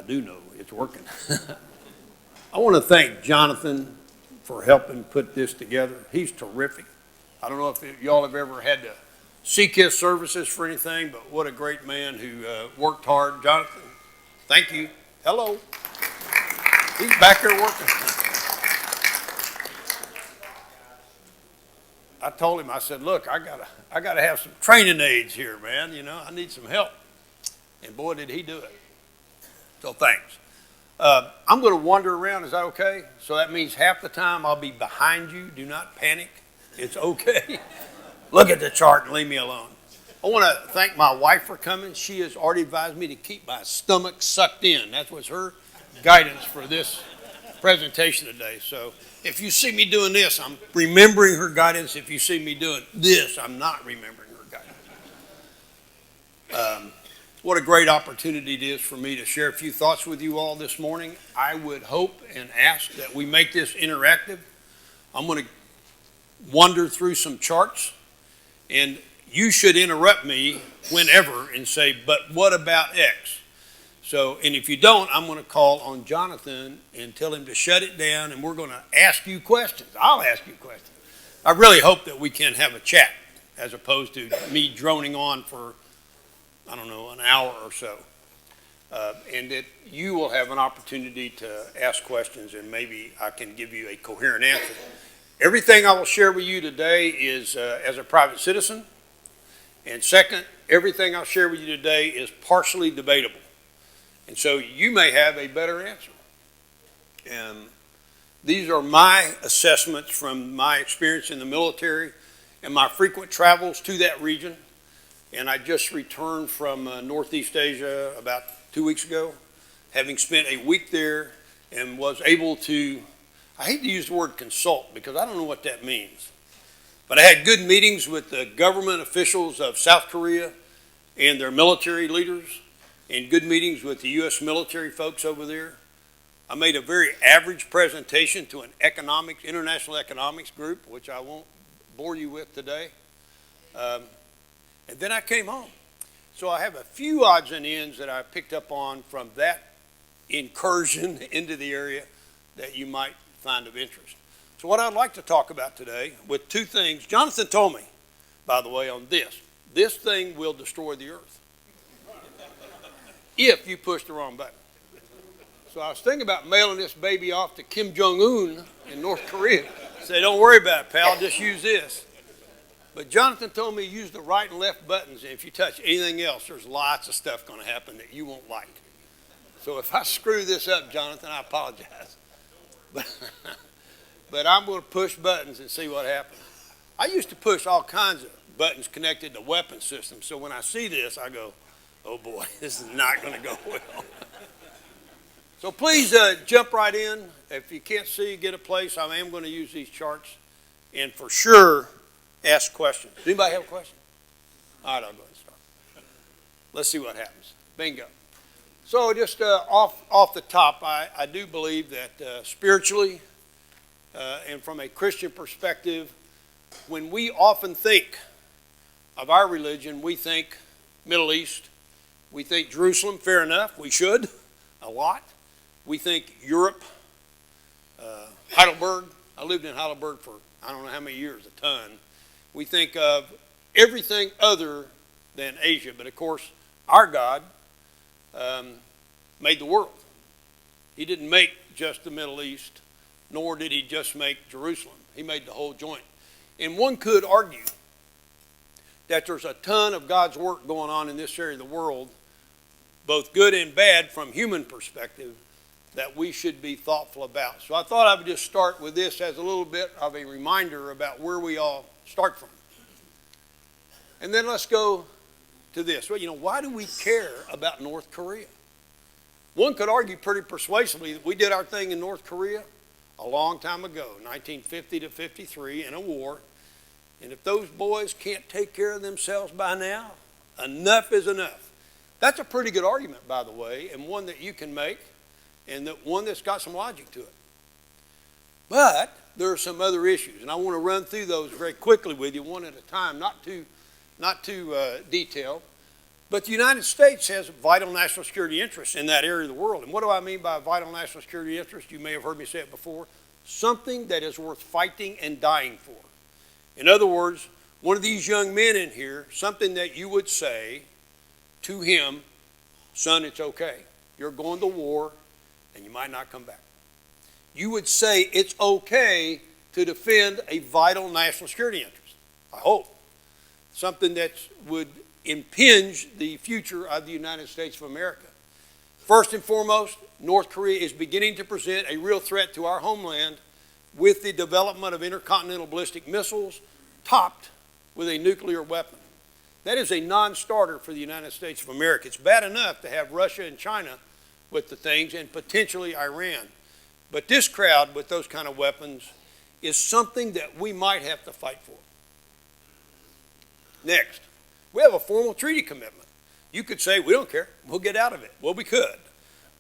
do know it's working. I want to thank Jonathan for helping put this together. He's terrific. I don't know if y'all have ever had to seek his services for anything, but what a great man who worked hard. Jonathan, thank you. Hello. He's back there working. I told him, I said, look, I gotta have some training aids here, man. You know, I need some help. And boy, did he do it. So thanks. I'm going to wander around. Is that okay? So that means half the time I'll be behind you. Do not panic. It's okay. Look at the chart and leave me alone. I want to thank my wife for coming. She has already advised me to keep my stomach sucked in. That was her guidance for this presentation today. So if you see me doing this, I'm remembering her guidance. If you see me doing this, I'm not remembering her guidance. What a great opportunity it is for me to share a few thoughts with you all this morning. I would hope and ask that we make this interactive. I'm going to wander through some charts, and you should interrupt me whenever and say, but what about X? So, and if you don't, I'm going to call on Jonathan and tell him to shut it down, and we're going to ask you questions. I'll ask you questions. I really hope that we can have a chat as opposed to me droning on for, I don't know, an hour or so. And that you will have an opportunity to ask questions, and maybe I can give you a coherent answer. Everything I will share with you today is as a private citizen. And second, everything I'll share with you today is partially debatable. And so you may have a better answer. And these are my assessments from my experience in the military and my frequent travels to that region. And I just returned from Northeast Asia about 2 weeks ago, having spent a week there and was able to, I hate to use the word consult because I don't know what that means. But I had good meetings with the government officials of South Korea and their military leaders, and good meetings with the U.S. military folks over there. I made a very average presentation to an international economics group, which I won't bore you with today. And then I came home. So I have a few odds and ends that I picked up on from that incursion into the area that you might find of interest. So what I'd like to talk about today with two things. Jonathan told me, by the way, on this thing will destroy the earth if you push the wrong button. So I was thinking about mailing this baby off to Kim Jong-un in North Korea. Say, don't worry about it, pal, just use this. But Jonathan told me use the right and left buttons, and if you touch anything else, there's lots of stuff going to happen that you won't like. So if I screw this up, Jonathan, I apologize. But I'm going to push buttons and see what happens. I used to push all kinds of buttons connected to weapon systems, so when I see this, I go, oh boy, this is not going to go well. So please jump right in. If you can't see, get a place. I am going to use these charts, and for sure, ask questions. Does anybody have a question? All right, I'll go ahead and start. Let's see what happens. Bingo. So just off the top, I do believe that spiritually and from a Christian perspective, when we often think of our religion, we think Middle East, we think Jerusalem, fair enough, we should, a lot. We think Europe, Heidelberg. I lived in Heidelberg for I don't know how many years, a ton. We think of everything other than Asia. But of course, our God made the world. He didn't make just the Middle East, nor did he just make Jerusalem. He made the whole joint. And one could argue that there's a ton of God's work going on in this area of the world, both good and bad from human perspective, that we should be thoughtful about. So I thought I would just start with this as a little bit of a reminder about where we all start from. And then let's go to this. Well, why do we care about North Korea? One could argue pretty persuasively that we did our thing in North Korea a long time ago, 1950 to 53, in a war. And if those boys can't take care of themselves by now, enough is enough. That's a pretty good argument, by the way, and one that you can make, and one that's got some logic to it. But there are some other issues, and I want to run through those very quickly with you, one at a time, not too detailed. But the United States has vital national security interests in that area of the world. And what do I mean by vital national security interest? You may have heard me say it before. Something that is worth fighting and dying for. In other words, one of these young men in here, something that you would say to him, son, it's okay. You're going to war and you might not come back. You would say it's okay to defend a vital national security interest, I hope. Something that would impinge the future of the United States of America. First and foremost, North Korea is beginning to present a real threat to our homeland with the development of intercontinental ballistic missiles topped with a nuclear weapon. That is a non-starter for the United States of America. It's bad enough to have Russia and China with the things and potentially Iran. But this crowd with those kind of weapons is something that we might have to fight for. Next, we have a formal treaty commitment. You could say, we don't care, we'll get out of it. Well, we could,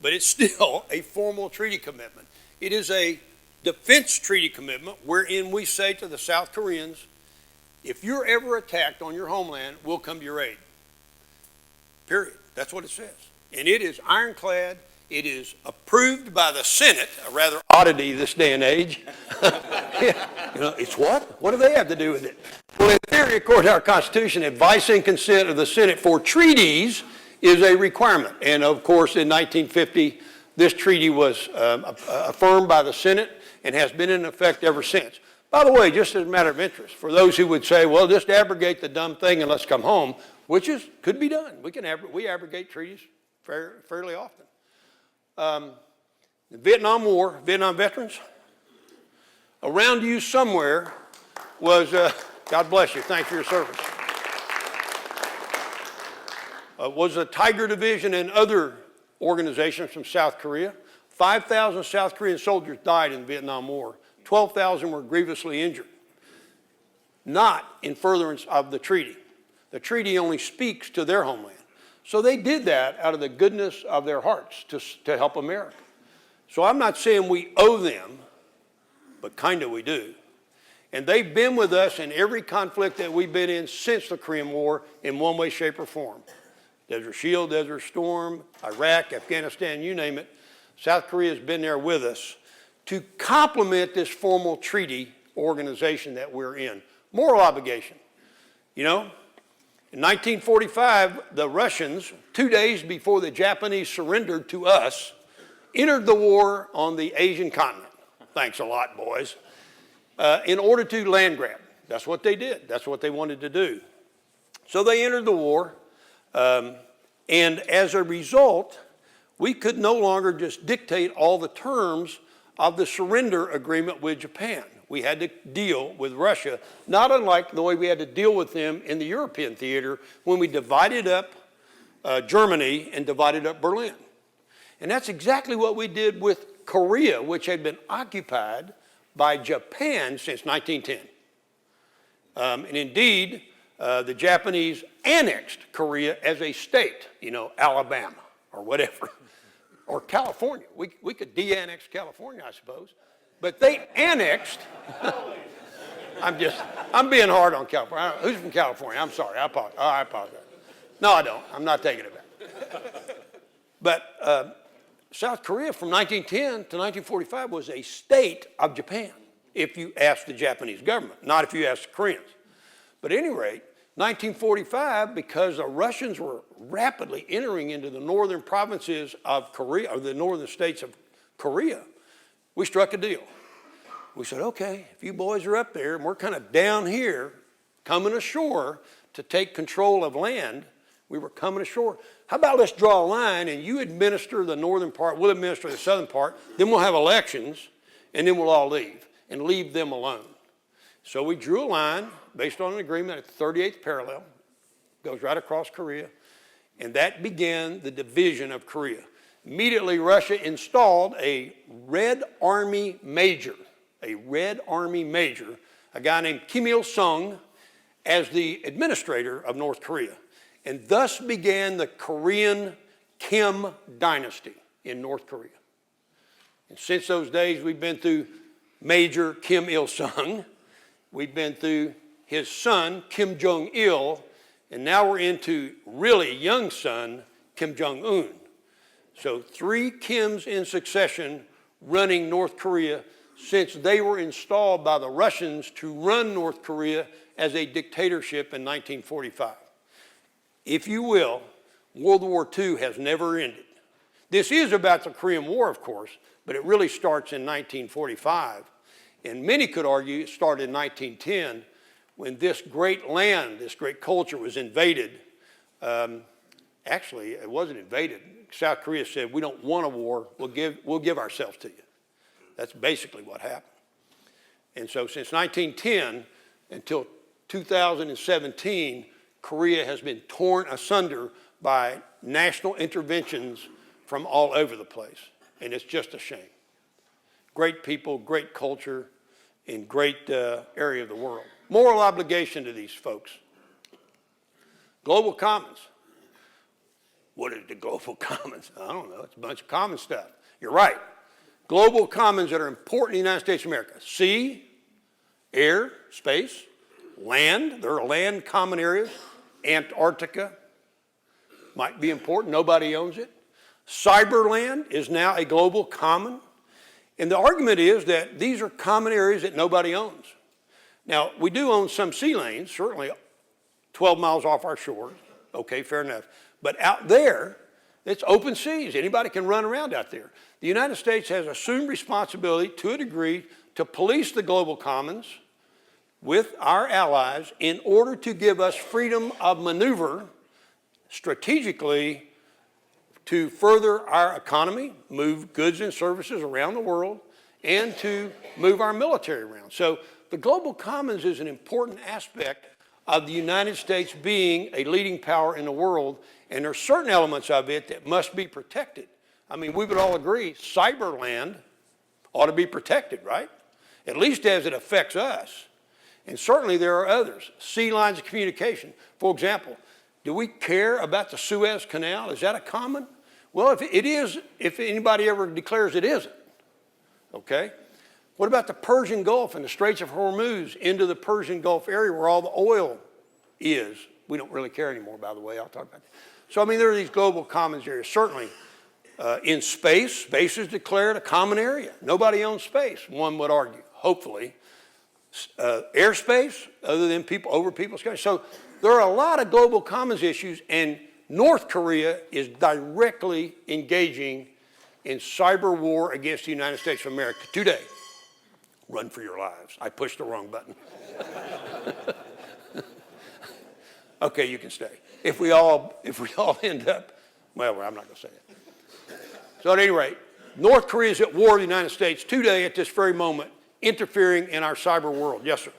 but it's still a formal treaty commitment. It is a defense treaty commitment wherein we say to the South Koreans, if you're ever attacked on your homeland, we'll come to your aid. Period. That's what it says. And it is ironclad. It is approved by the Senate, a rather oddity this day and age. It's what? What do they have to do with it? Well, in theory, according to our Constitution, advice and consent of the Senate for treaties is a requirement. And of course, in 1950, this treaty was affirmed by the Senate and has been in effect ever since. By the way, just as a matter of interest, for those who would say, well, just abrogate the dumb thing and let's come home, which could be done. We abrogate treaties fairly often. The Vietnam War, Vietnam veterans, around you somewhere was, God bless you, thanks for your service, was the Tiger Division and other organizations from South Korea. 5,000 South Korean soldiers died in the Vietnam War. 12,000 were grievously injured. Not in furtherance of the treaty. The treaty only speaks to their homeland. So they did that out of the goodness of their hearts to help America. So I'm not saying we owe them, but kind of we do. And they've been with us in every conflict that we've been in since the Korean War in one way, shape, or form. Desert Shield, Desert Storm, Iraq, Afghanistan, you name it. South Korea has been there with us to complement this formal treaty organization that we're in. Moral obligation. You know, in 1945, the Russians, 2 days before the Japanese surrendered to us, entered the war on the Asian continent. Thanks a lot, boys. In order to land grab. That's what they did. That's what they wanted to do. So they entered the war, and as a result, we could no longer just dictate all the terms of the surrender agreement with Japan. We had to deal with Russia, not unlike the way we had to deal with them in the European theater when we divided up Germany and divided up Berlin. And that's exactly what we did with Korea, which had been occupied by Japan since 1910. And indeed, the Japanese annexed Korea as a state, Alabama or whatever. Or California. We could de-annex California, I suppose. But they annexed. I'm being hard on California. Who's from California? I'm sorry. I apologize. No, I don't. I'm not taking it back. But South Korea from 1910 to 1945 was a state of Japan, if you ask the Japanese government, not if you ask the Koreans. But at any rate, 1945, because the Russians were rapidly entering into the northern provinces of Korea, or the northern states of Korea, we struck a deal. We said, okay, if you boys are up there and we're kind of down here coming ashore to take control of land, we were coming ashore. How about let's draw a line and you administer the northern part, we'll administer the southern part, then we'll have elections, and then we'll all leave and leave them alone. So we drew a line based on an agreement at the 38th parallel, goes right across Korea, and that began the division of Korea. Immediately, Russia installed a Red Army major, a guy named Kim Il-sung, as the administrator of North Korea. And thus began the Korean Kim dynasty in North Korea. And since those days, we've been through Major Kim Il-sung. We've been through his son, Kim Jong-il, And now we're into really young son, Kim Jong-un. So 3 Kims in succession running North Korea since they were installed by the Russians to run North Korea as a dictatorship in 1945. If you will, World War II has never ended. This is about the Korean War, of course, but it really starts in 1945. And many could argue it started in 1910 when this great land, this great culture was invaded. Actually, it wasn't invaded. South Korea said, we don't want a war, we'll give ourselves to you. That's basically what happened. And so since 1910 until 2017, Korea has been torn asunder by national interventions from all over the place. And it's just a shame. Great people, great culture, in great area of the world. Moral obligation to these folks. Global Commons. What is the Global Commons? I don't know. It's a bunch of common stuff. You're right. Global commons that are important in the United States of America. Sea, air, space, land. There are land common areas. Antarctica might be important. Nobody owns it. Cyberland is now a global common. And the argument is that these are common areas that nobody owns. Now, we do own some sea lanes, certainly 12 miles off our shores. Okay, fair enough. But out there, it's open seas. Anybody can run around out there. The United States has assumed responsibility to a degree to police the global commons with our allies in order to give us freedom of maneuver strategically to further our economy, move goods and services around the world, and to move our military around. So the global commons is an important aspect of the United States being a leading power in the world, and there are certain elements of it that must be protected. I mean, we would all agree cyberland ought to be protected, right? At least as it affects us. And certainly there are others. Sea lines of communication. For example, do we care about the Suez Canal? Is that a common? Well, if it is, if anybody ever declares it isn't, okay? What about the Persian Gulf and the Straits of Hormuz into the Persian Gulf area where all the oil is? We don't really care anymore, by the way. I'll talk about that. So, I mean, there are these global commons areas. Certainly, in space, space is declared a common area. Nobody owns space, one would argue, hopefully. Airspace, other than over people's countries. So there are a lot of global commons issues, and North Korea is directly engaging in cyber war against the United States of America today. Run for your lives. I pushed the wrong button. Okay, you can stay. If we all end up, well, I'm not going to say it. So at any rate, North Korea is at war with the United States today at this very moment, interfering in our cyber world. Yes, sir.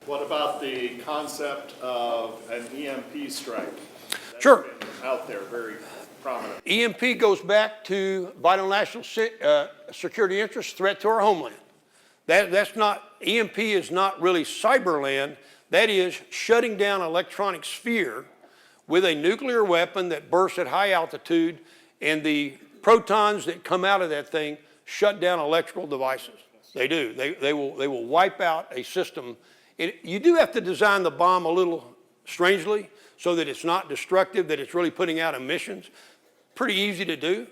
What about the concept of an EMP strike? That's Sure. been out there, very prominent. EMP goes back to vital national security interest, threat to our homeland. That's not, EMP is not really cyberland. That is shutting down an electronic sphere with a nuclear weapon that bursts at high altitude, and the protons that come out of that thing shut down electrical devices. They do. They will wipe out a system. You do have to design the bomb a little strangely so that it's not destructive, that it's really putting out emissions. Pretty easy to do.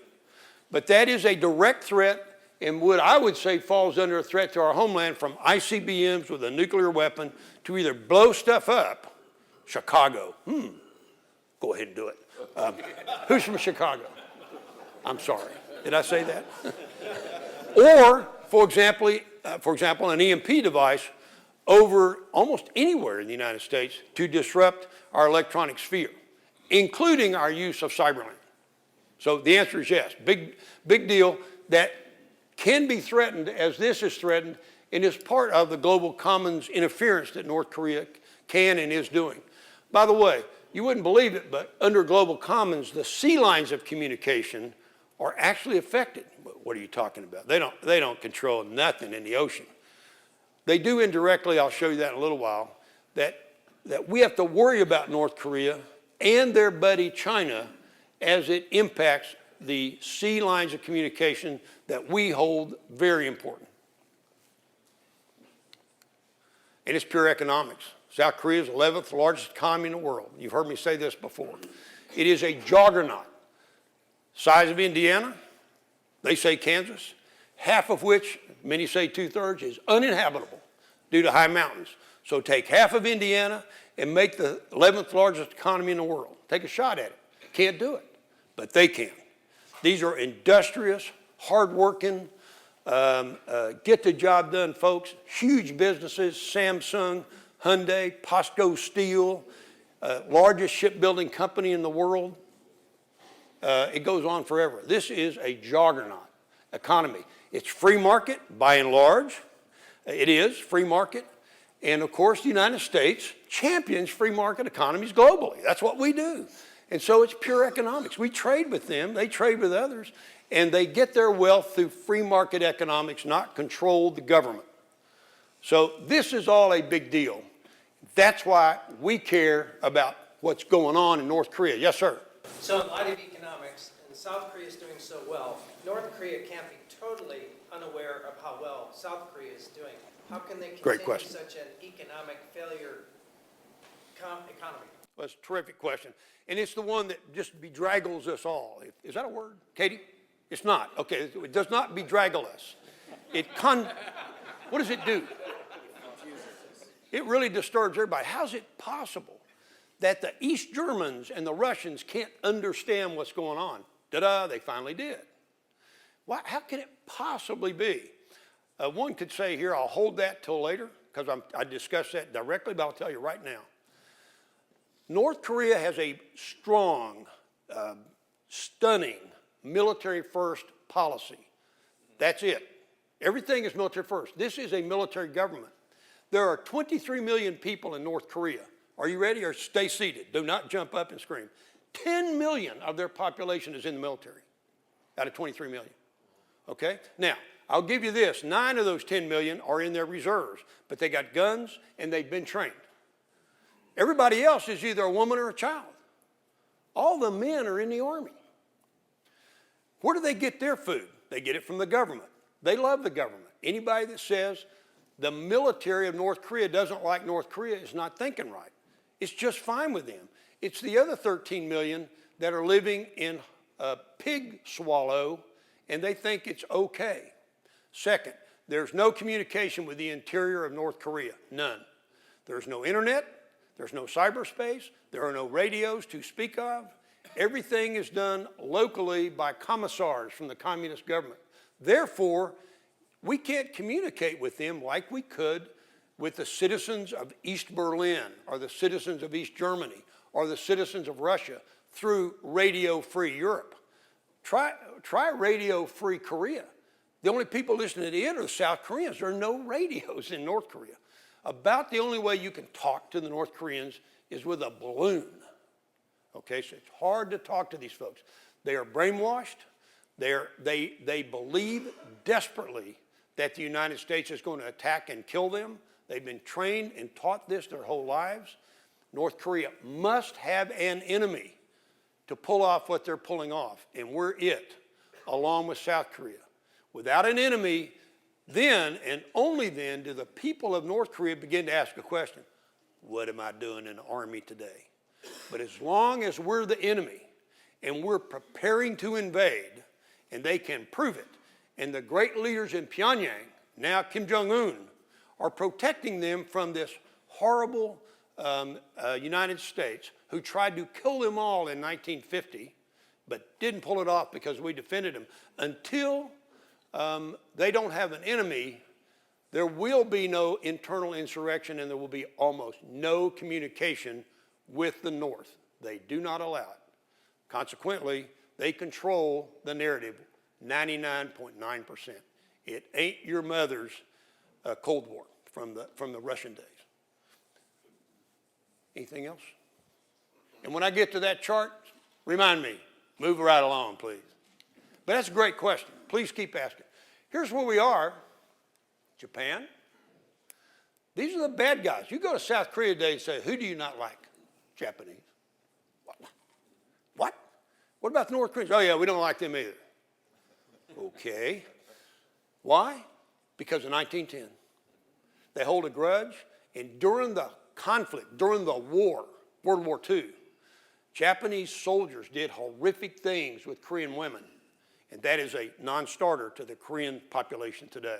But that is a direct threat, and what I would say falls under a threat to our homeland from ICBMs with a nuclear weapon to either blow stuff up. Chicago. Go ahead and do it. Who's from Chicago? I'm sorry. Did I say that? Or, for example, an EMP device over almost anywhere in the United States to disrupt our electronic sphere, including our use of cyberland. So the answer is yes. Big deal. That can be threatened as this is threatened and is part of the global commons interference that North Korea can and is doing. By the way, you wouldn't believe it, but under global commons, the sea lines of communication are actually affected. What are you talking about? They don't control nothing in the ocean. They do indirectly, I'll show you that in a little while, that we have to worry about North Korea and their buddy China as it impacts the sea lines of communication that we hold very important. and it's pure economics. South Korea is the 11th largest economy in the world. You've heard me say this before. It is a juggernaut. Size of Indiana, they say Kansas, half of which, many say 2/3, is uninhabitable due to high mountains. So take half of Indiana and make the 11th largest economy in the world. Take a shot at it. Can't do it, but they can. These are industrious, hardworking, get the job done folks. Huge businesses, Samsung, Hyundai, POSCO Steel, largest shipbuilding company in the world. It goes on forever. This is a juggernaut economy. It's free market by and large. It is free market. And of course, the United States champions free market economies globally. That's what we do. And so it's pure economics. We trade with them, they trade with others, and they get their wealth through free market economics, not controlled the government. So this is all a big deal. That's why we care about what's going on in North Korea. Yes, sir. So in light of economics, and South Korea is doing so well, North Korea can't be totally unaware of how well South Korea is doing. How can they continue such an economic failure economy? Well, that's a terrific question. And it's the one that just bedraggles us all. Is that a word, Katie? It's not. Okay, it does not bedraggle us. What does it do? It really disturbs everybody. How's it possible that the East Germans and the Russians can't understand what's going on? Ta-da, they finally did. How can it possibly be? One could say here, I'll hold that till later, because I discussed that directly, but I'll tell you right now. North Korea has a strong, stunning military-first policy. That's it. Everything is military first. This is a military government. There are 23 million people in North Korea. Are you ready? Or stay seated. Do not jump up and scream. 10 million of their population is in the military out of 23 million. Okay? Now, I'll give you this. 9 of those 10 million are in their reserves, but they got guns and they've been trained. Everybody else is either a woman or a child. All the men are in the army. Where do they get their food? They get it from the government. They love the government. Anybody that says the military of North Korea doesn't like North Korea is not thinking right. It's just fine with them. It's the other 13 million that are living in a pig swallow, and they think it's okay. Second, there's no communication with the interior of North Korea, none. There's no internet, there's no cyberspace, there are no radios to speak of. Everything is done locally by commissars from the communist government. Therefore, we can't communicate with them like we could with the citizens of East Berlin or the citizens of East Germany or the citizens of Russia through radio-free Europe. Try radio-free Korea. The only people listening to it are the South Koreans. There are no radios in North Korea. About the only way you can talk to the North Koreans is with a balloon. Okay, so it's hard to talk to these folks. They are brainwashed. They believe desperately that the United States is going to attack and kill them. They've been trained and taught this their whole lives. North Korea must have an enemy to pull off what they're pulling off, and we're it, along with South Korea. Without an enemy, then and only then do the people of North Korea begin to ask a question: what am I doing in the army today? But as long as we're the enemy and we're preparing to invade, and they can prove it, and the great leaders in Pyongyang, now Kim Jong-un, are protecting them from this horrible United States who tried to kill them all in 1950, but didn't pull it off because we defended them. Until they don't have an enemy, there will be no internal insurrection, and there will be almost no communication with the North. They do not allow it. Consequently, they control the narrative 99.9%. It ain't your mother's Cold War from the Russian days. Anything else? And when I get to that chart, remind me. Move right along, please. But that's a great question. Please keep asking. Here's where we are. Japan. These are the bad guys. You go to South Korea today and say, who do you not like? Japanese. What? What about the North Koreans? Oh, yeah, we don't like them either. Okay. Why? Because of 1910. They hold a grudge, And during the conflict, during the war, World War II, Japanese soldiers did horrific things with Korean women. And that is a non-starter to the Korean population today.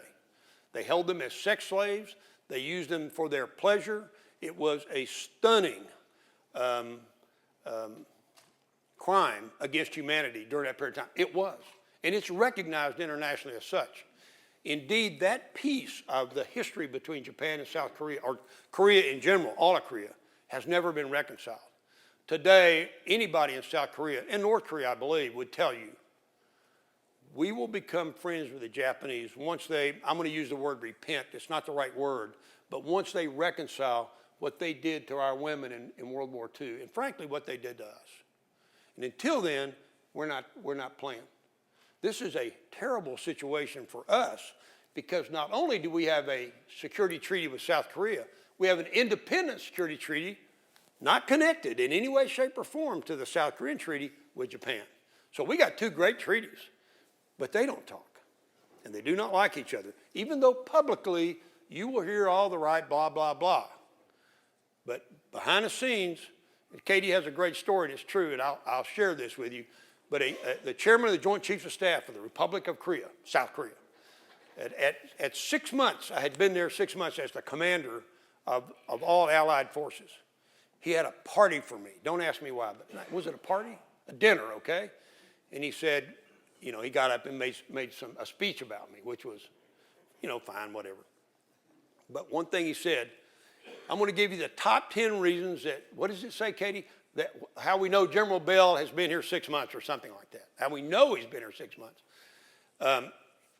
They held them as sex slaves. They used them for their pleasure. It was a stunning crime against humanity during that period of time. It was. And it's recognized internationally as such. Indeed, that piece of the history between Japan and South Korea, or Korea in general, all of Korea, has never been reconciled. Today, anybody in South Korea, and North Korea, I believe, would tell you, we will become friends with the Japanese once they, I'm going to use the word repent, it's not the right word, but once they reconcile what they did to our women in World War II, and frankly, what they did to us. And until then, we're not playing. This is a terrible situation for us because not only do we have a security treaty with South Korea, we have an independent security treaty not connected in any way, shape, or form to the South Korean treaty with Japan. So we got two great treaties, but they don't talk, and they do not like each other, even though publicly you will hear all the right blah, blah, blah. But behind the scenes, and Katie has a great story, and it's true, and I'll share this with you, but the chairman of the Joint Chiefs of Staff of the Republic of Korea, South Korea, at 6 months, I had been there 6 months as the commander of all Allied forces. He had a party for me. Don't ask me why, but was it a party? A dinner, okay? And he said, you know, he got up and made a speech about me, which was, you know, fine, whatever. But one thing he said, I'm going to give you the top 10 reasons that, what does it say, Katie? That how we know General Bell has been here 6 months or something like that. How we know he's been here 6 months.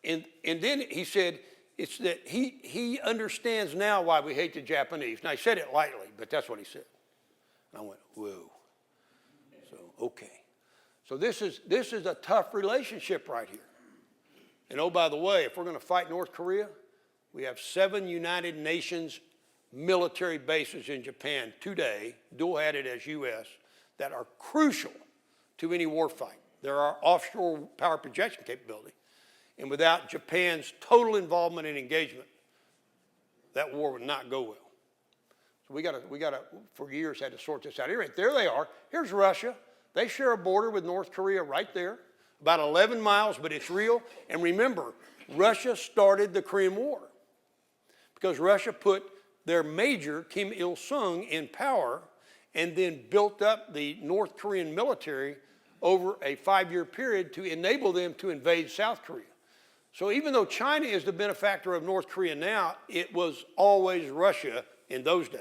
And then he said, it's that he understands now why we hate the Japanese. Now, he said it lightly, but that's what he said. And I went, whoa. So, okay. So this is a tough relationship right here. And oh, by the way, if we're going to fight North Korea, we have 7 United Nations military bases in Japan today, dual-headed as U.S., that are crucial to any war fight. There are offshore power projection capability. And without Japan's total involvement and engagement, that war would not go well. So we got to, for years, had to sort this out. Here, there they are. Here's Russia. They share a border with North Korea right there, about 11 miles, but it's real. And remember, Russia started the Korean War because Russia put their major, Kim Il-sung, in power and then built up the North Korean military over a 5-year period to enable them to invade South Korea. So even though China is the benefactor of North Korea now, it was always Russia in those days.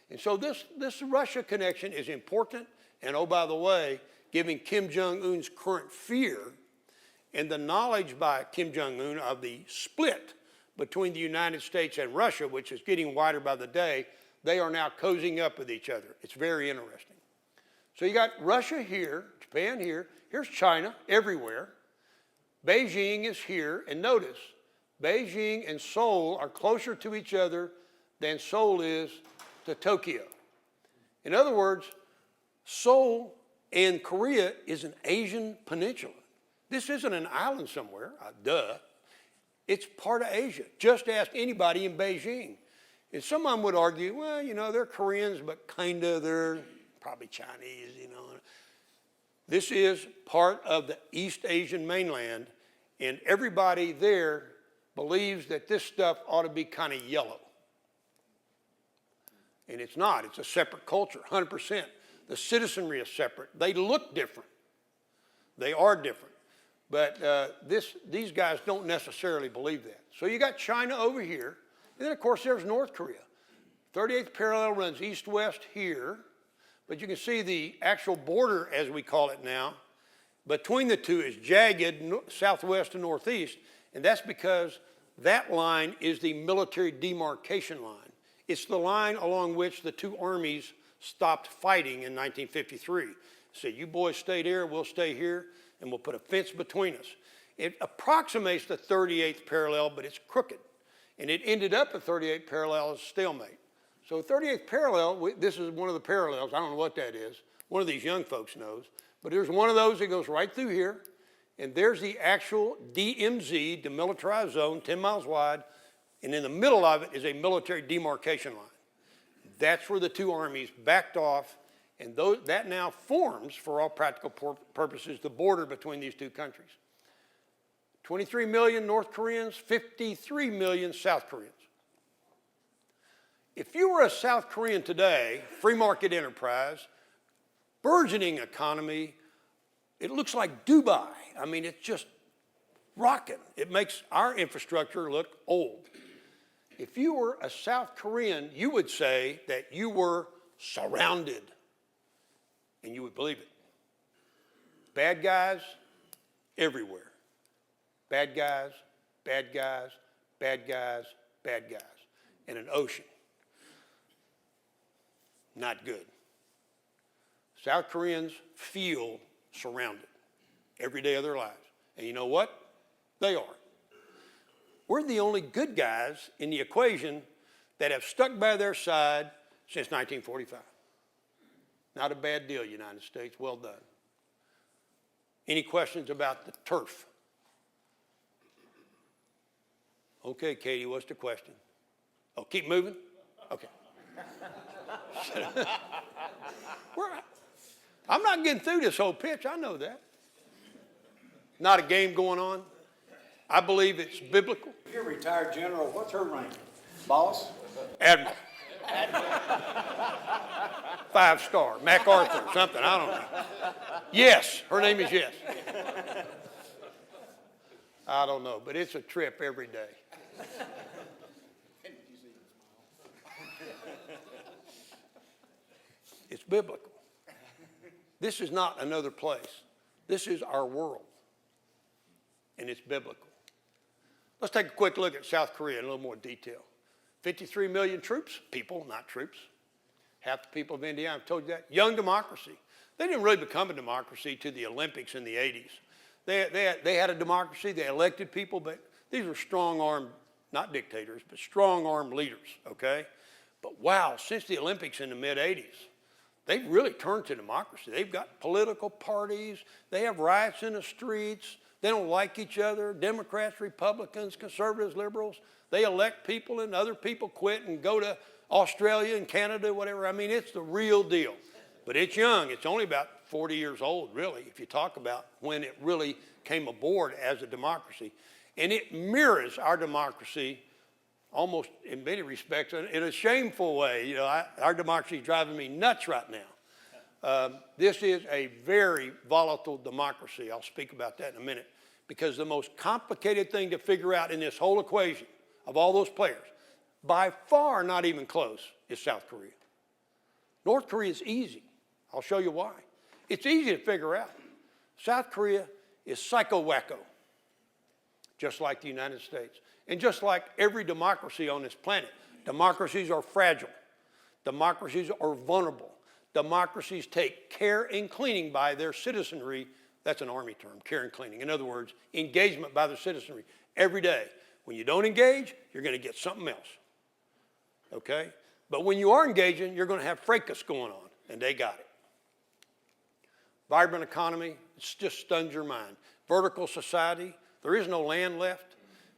And so this Russia connection is important. And oh, by the way, giving Kim Jong-un's current fear and the knowledge by Kim Jong-un of the split between the United States and Russia, which is getting wider by the day, they are now cozying up with each other. It's very interesting. So you got Russia here, Japan here, here's China everywhere. Beijing is here, and notice, Beijing and Seoul are closer to each other than Seoul is to Tokyo. In other words, Seoul and Korea is an Asian peninsula. This isn't an island somewhere, duh. It's part of Asia. Just ask anybody in Beijing. And someone would argue, well, you know, they're Koreans, but they're probably Chinese, you know. This is part of the East Asian mainland, and everybody there believes that this stuff ought to be kind of yellow. And it's not. It's a separate culture, 100%. The citizenry is separate. They look different. They are different. But these guys don't necessarily believe that. So you got China over here, and then, of course, there's North Korea. 38th parallel runs east-west here, but you can see the actual border, as we call it now, between the two is jagged, southwest and northeast, and that's because that line is the military demarcation line. It's the line along which the two armies stopped fighting in 1953. So you boys stay there, we'll stay here, and we'll put a fence between us. It approximates the 38th parallel, but it's crooked. And it ended up at 38th parallel as stalemate. So 38th parallel, this is one of the parallels. I don't know what that is. One of these young folks knows. But there's one of those that goes right through here. And there's the actual DMZ, demilitarized zone, 10 miles wide. And in the middle of it is a military demarcation line. That's where the two armies backed off, and that now forms, for all practical purposes, the border between these two countries. 23 million North Koreans, 53 million South Koreans. If you were a South Korean today, free market enterprise, burgeoning economy, it looks like Dubai. I mean, it's just rocking. It makes our infrastructure look old. If you were a South Korean, you would say that you were surrounded, and you would believe it. Bad guys everywhere. Bad guys, bad guys, bad guys, bad guys. And an ocean. Not good. South Koreans feel surrounded every day of their lives. And you know what? They are. We're the only good guys in the equation that have stuck by their side since 1945. Not a bad deal, United States. Well done. Any questions about the turf? Okay, Katie, what's the question? Oh, keep moving? Okay. I'm not getting through this whole pitch. I know that. Not a game going on. I believe it's biblical. You're a retired general. What's her rank? Boss? Admiral. 5-star. MacArthur, something. I don't know. Yes. Her name is Yes. I don't know, but it's a trip every day. It's biblical. This is not another place. This is our world. And it's biblical. Let's take a quick look at South Korea in a little more detail. 53 million troops, people, not troops. Half the people of India, I've told you that. Young democracy. They didn't really become a democracy to the Olympics in the 80s. They had a democracy, they elected people, but these were strong-armed, not dictators, but strong-armed leaders, okay? But wow, since the Olympics in the mid-80s, they've really turned to democracy. They've got political parties, they have riots in the streets, they don't like each other, Democrats, Republicans, conservatives, liberals. They elect people and other people quit and go to Australia and Canada, whatever. I mean, it's the real deal. But it's young. It's only about 40 years old, really, if you talk about when it really came aboard as a democracy. And it mirrors our democracy almost in many respects in a shameful way. You know, our democracy is driving me nuts right now. This is a very volatile democracy. I'll speak about that in a minute. Because the most complicated thing to figure out in this whole equation of all those players, by far not even close, is South Korea. North Korea is easy. I'll show you why. It's easy to figure out. South Korea is psycho-wacko, just like the United States. And just like every democracy on this planet, democracies are fragile. Democracies are vulnerable. Democracies take care and cleaning by their citizenry. That's an army term, care and cleaning. In other words, engagement by the citizenry every day. When you don't engage, you're going to get something else. Okay? But when you are engaging, you're going to have fracas going on, and they got it. Vibrant economy, it just stuns your mind. Vertical society, there is no land left.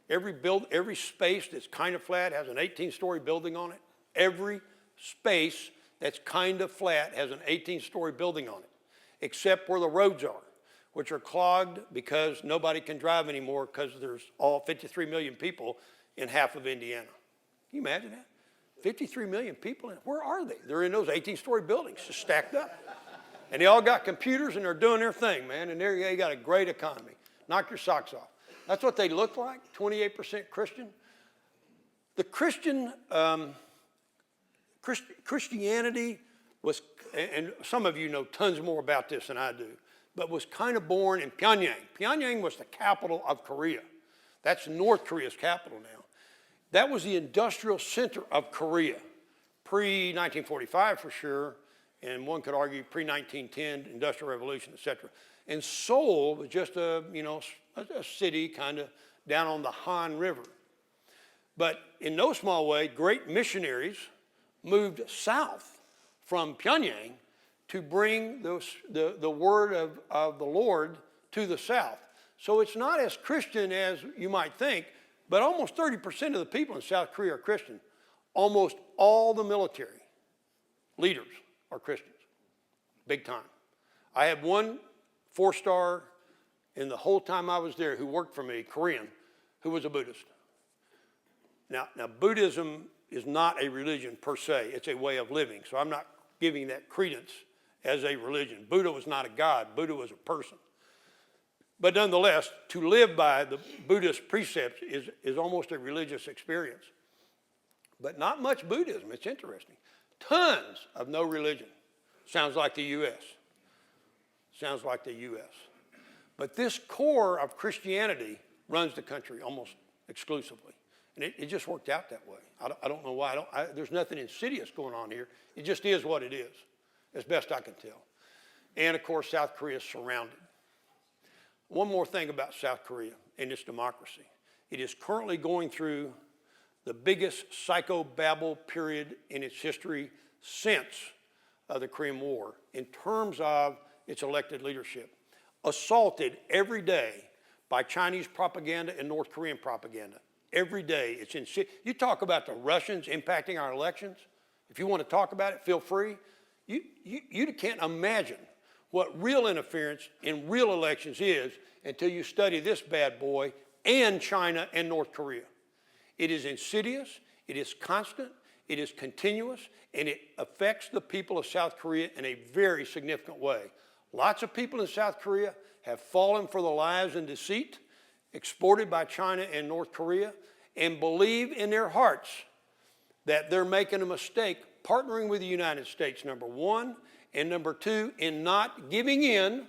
Every space that's kind of flat has an 18-story building on it. Every space that's kind of flat has an 18-story building on it, except where the roads are, which are clogged because nobody can drive anymore because there's all 53 million people in half of Indiana. Can you imagine that? 53 million people, where are they? They're in those 18-story buildings, just stacked up. And they all got computers and they're doing their thing, man, and they got a great economy. Knock your socks off. That's what they look like, 28% Christian. The Christianity was, and some of you know tons more about this than I do, but was kind of born in Pyongyang. Pyongyang was the capital of Korea. That's North Korea's capital now. That was the industrial center of Korea, pre-1945 for sure, and one could argue pre-1910, Industrial Revolution, etc. And Seoul was just a city kind of down on the Han River. But in no small way, great missionaries moved south from Pyongyang to bring the word of the Lord to the south. So it's not as Christian as you might think, but almost 30% of the people in South Korea are Christian. Almost all the military leaders are Christians, big time. I had one 4-star in the whole time I was there who worked for me, Korean, who was a Buddhist. Now Buddhism is not a religion per se. It's a way of living. So I'm not giving that credence as a religion. Buddha was not a god. Buddha was a person. But nonetheless, to live by the Buddhist precepts is almost a religious experience. But not much Buddhism. It's interesting. Tons of no religion. Sounds like the U.S. Sounds like the U.S. But this core of Christianity runs the country almost exclusively. And it just worked out that way. I don't know why. There's nothing insidious going on here. It just is what it is, as best I can tell. And, of course, South Korea is surrounded. One more thing about South Korea and its democracy. It is currently going through the biggest psychobabble period in its history since the Korean War in terms of its elected leadership. Assaulted every day by Chinese propaganda and North Korean propaganda. Every day. It's you talk about the Russians impacting our elections. If you want to talk about it, feel free. You can't imagine what real interference in real elections is until you study this bad boy and China and North Korea. It is insidious, it is constant, it is continuous, and it affects the people of South Korea in a very significant way. Lots of people in South Korea have fallen for the lies and deceit exported by China and North Korea and believe in their hearts that they're making a mistake partnering with the United States, number one, and number two, in not giving in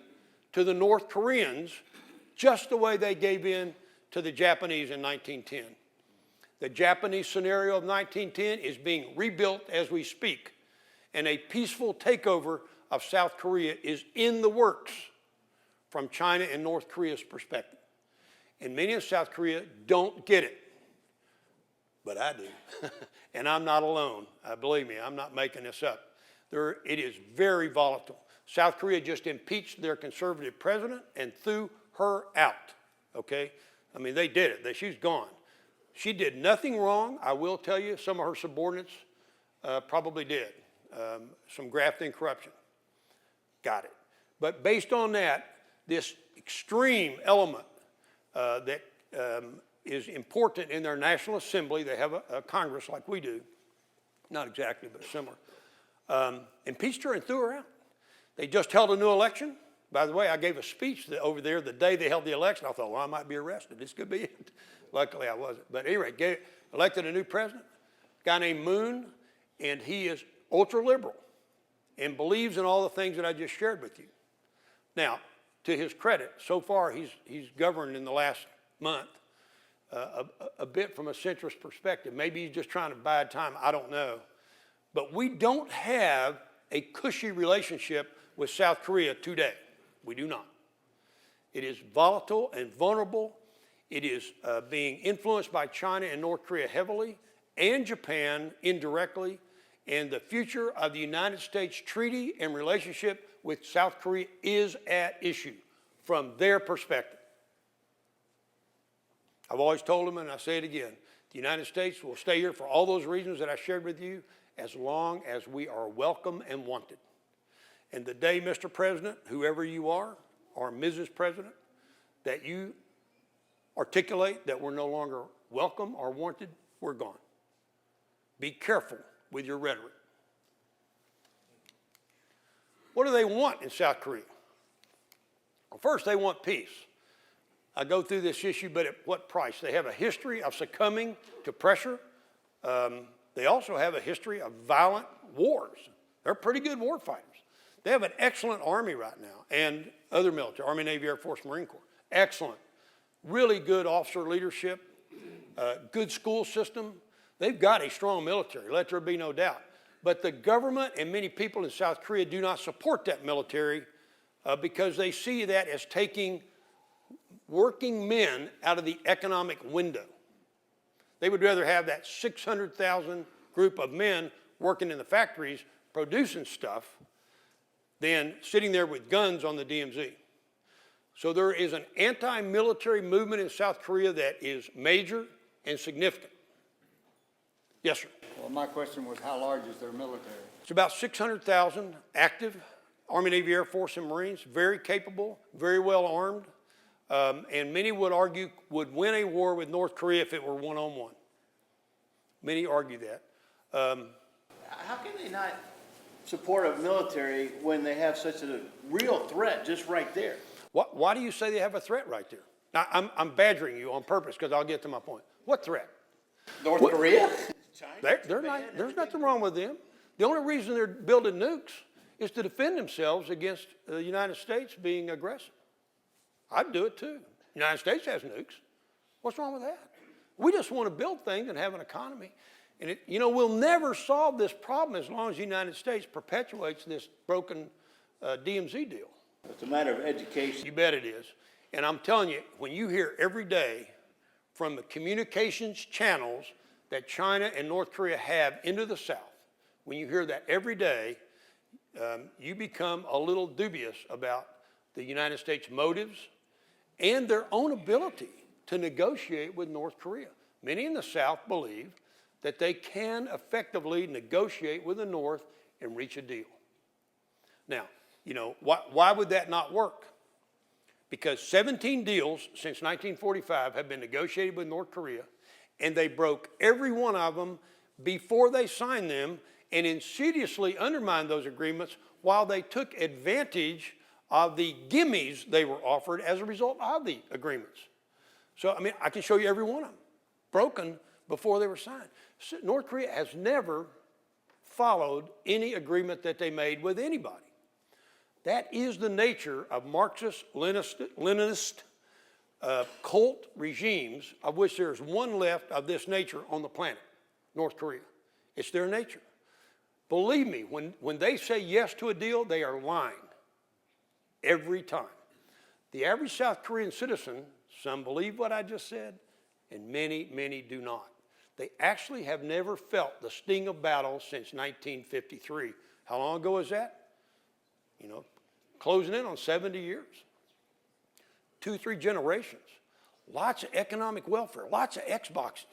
to the North Koreans just the way they gave in to the Japanese in 1910. The Japanese scenario of 1910 is being rebuilt as we speak, and a peaceful takeover of South Korea is in the works from China and North Korea's perspective. And many in South Korea don't get it, but I do. And I'm not alone. Believe me, I'm not making this up. It is very volatile. South Korea just impeached their conservative president and threw her out, okay? I mean, they did it. She's gone. She did nothing wrong. I will tell you, some of her subordinates probably did. Some graft and corruption. Got it. But based on that, this extreme element that is important in their National Assembly, they have a Congress like we do, not exactly, but similar, impeached her and threw her out. They just held a new election. By the way, I gave a speech over there the day they held the election. I thought, well, I might be arrested. This could be it. Luckily, I wasn't. But anyway, elected a new president, a guy named Moon, and he is ultra-liberal and believes in all the things that I just shared with you. Now, to his credit, so far he's governed in the last month a bit from a centrist perspective. Maybe he's just trying to bide time. I don't know. But we don't have a cushy relationship with South Korea today. We do not. It is volatile and vulnerable. It is being influenced by China and North Korea heavily, and Japan indirectly. And the future of the United States treaty and relationship with South Korea is at issue from their perspective. I've always told them, and I say it again, the United States will stay here for all those reasons that I shared with you as long as we are welcome and wanted. And the day, Mr. President, whoever you are, or Mrs. President, that you articulate that we're no longer welcome or wanted, we're gone. Be careful with your rhetoric. What do they want in South Korea? Well, first, they want peace. I go through this issue, but at what price? They have a history of succumbing to pressure. They also have a history of violent wars. They're pretty good war fighters. They have an excellent army right now and other military, Army, Navy, Air Force, Marine Corps. Excellent. Really good officer leadership, good school system. They've got a strong military, let there be no doubt. But the government and many people in South Korea do not support that military because they see that as taking working men out of the economic window. They would rather have that 600,000 group of men working in the factories producing stuff than sitting there with guns on the DMZ. So there is an anti-military movement in South Korea that is major and significant. Yes, sir. Well, my question was, how large is their military? It's about 600,000 active Army, Navy, Air Force, and Marines, very capable, very well armed, and many would argue would win a war with North Korea if it were one-on-one. Many argue that. How can they not support a military when they have such a real threat just right there? Why do you say they have a threat right there? Now, I'm badgering you on purpose because I'll get to my point. What threat? North Korea? China? There's nothing wrong with them. The only reason they're building nukes is to defend themselves against the United States being aggressive. I'd do it too. The United States has nukes. What's wrong with that? We just want to build things and have an economy. And we'll never solve this problem as long as the United States perpetuates this broken DMZ deal. It's a matter of education. You bet it is. And I'm telling you, when you hear every day from the communications channels that China and North Korea have into the South, when you hear that every day, you become a little dubious about the United States' motives and their own ability to negotiate with North Korea. Many in the South believe that they can effectively negotiate with the North and reach a deal. Now, why would that not work? Because 17 deals since 1945 have been negotiated with North Korea, and they broke every one of them before they signed them and insidiously undermined those agreements while they took advantage of the gimmies they were offered as a result of the agreements. So, I can show you every one of them, broken before they were signed. North Korea has never followed any agreement that they made with anybody. That is the nature of Marxist, Leninist, cult regimes, of which there's one left of this nature on the planet, North Korea. It's their nature. Believe me, when they say yes to a deal, they are lying every time. The average South Korean citizen, some believe what I just said, and many, many do not. They actually have never felt the sting of battle since 1953. How long ago is that? Closing in on 70 years. 2-3 generations. Lots of economic welfare, lots of Xboxes.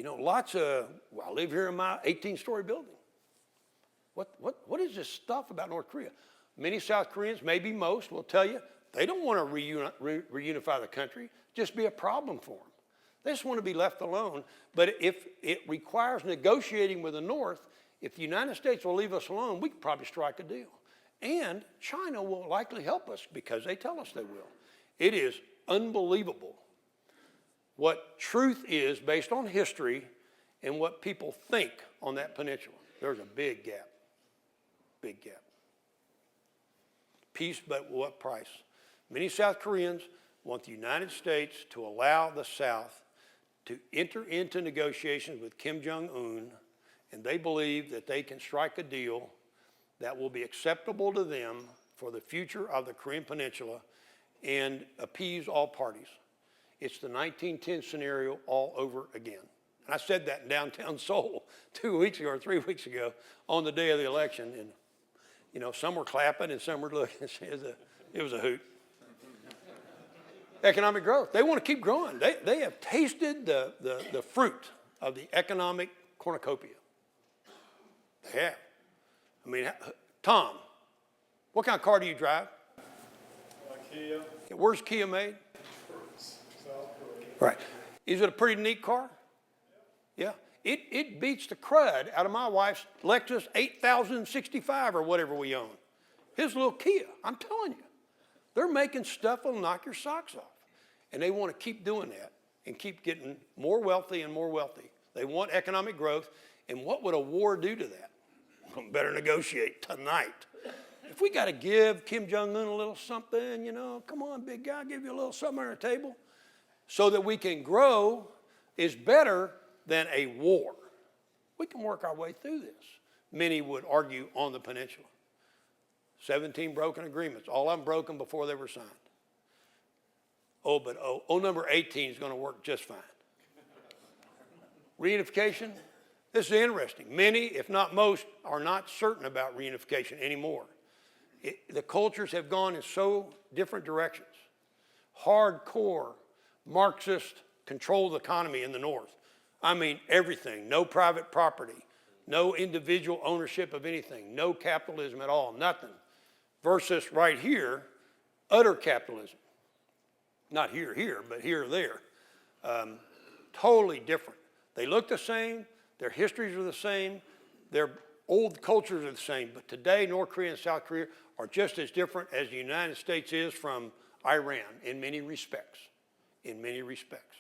I live here in my 18-story building. What is this stuff about North Korea? Many South Koreans, maybe most, will tell you they don't want to reunify the country, just be a problem for them. They just want to be left alone. But if it requires negotiating with the North, if the United States will leave us alone, we could probably strike a deal. And China will likely help us because they tell us they will. It is unbelievable what truth is based on history and what people think on that peninsula. There's a big gap. Big gap. Peace, but at what price? Many South Koreans want the United States to allow the South to enter into negotiations with Kim Jong-un, and they believe that they can strike a deal that will be acceptable to them for the future of the Korean Peninsula and appease all parties. It's the 1910 scenario all over again. And I said that in downtown Seoul 2 weeks ago or 3 weeks ago on the day of the election. And, some were clapping and some were looking. It was a hoot. Economic growth. They want to keep growing. They have tasted the fruit of the economic cornucopia. They have. Tom, what kind of car do you drive? Kia. Where's Kia made? South Korea. Right. Is it a pretty neat car? Yeah. It beats the crud out of my wife's Lexus 8065 or whatever we own. His little Kia, I'm telling you. They're making stuff that'll knock your socks off. And they want to keep doing that and keep getting more wealthy and more wealthy. They want economic growth. And what would a war do to that? Better negotiate tonight. If we got to give Kim Jong-un a little something, come on, big guy, give you a little something on the table so that we can grow is better than a war. We can work our way through this. Many would argue on the peninsula. 17 broken agreements, all of them broken before they were signed. But number 18 is going to work just fine. Reunification. This is interesting. Many, if not most, are not certain about reunification anymore. The cultures have gone in so different directions. Hardcore Marxist control of the economy in the North. I mean, everything. No private property, no individual ownership of anything, no capitalism at all, nothing. Versus right here, utter capitalism. Not here, but here or there. Totally different. They look the same, their histories are the same, their old cultures are the same, but today North Korea and South Korea are just as different as the United States is from Iran in many respects. In many respects.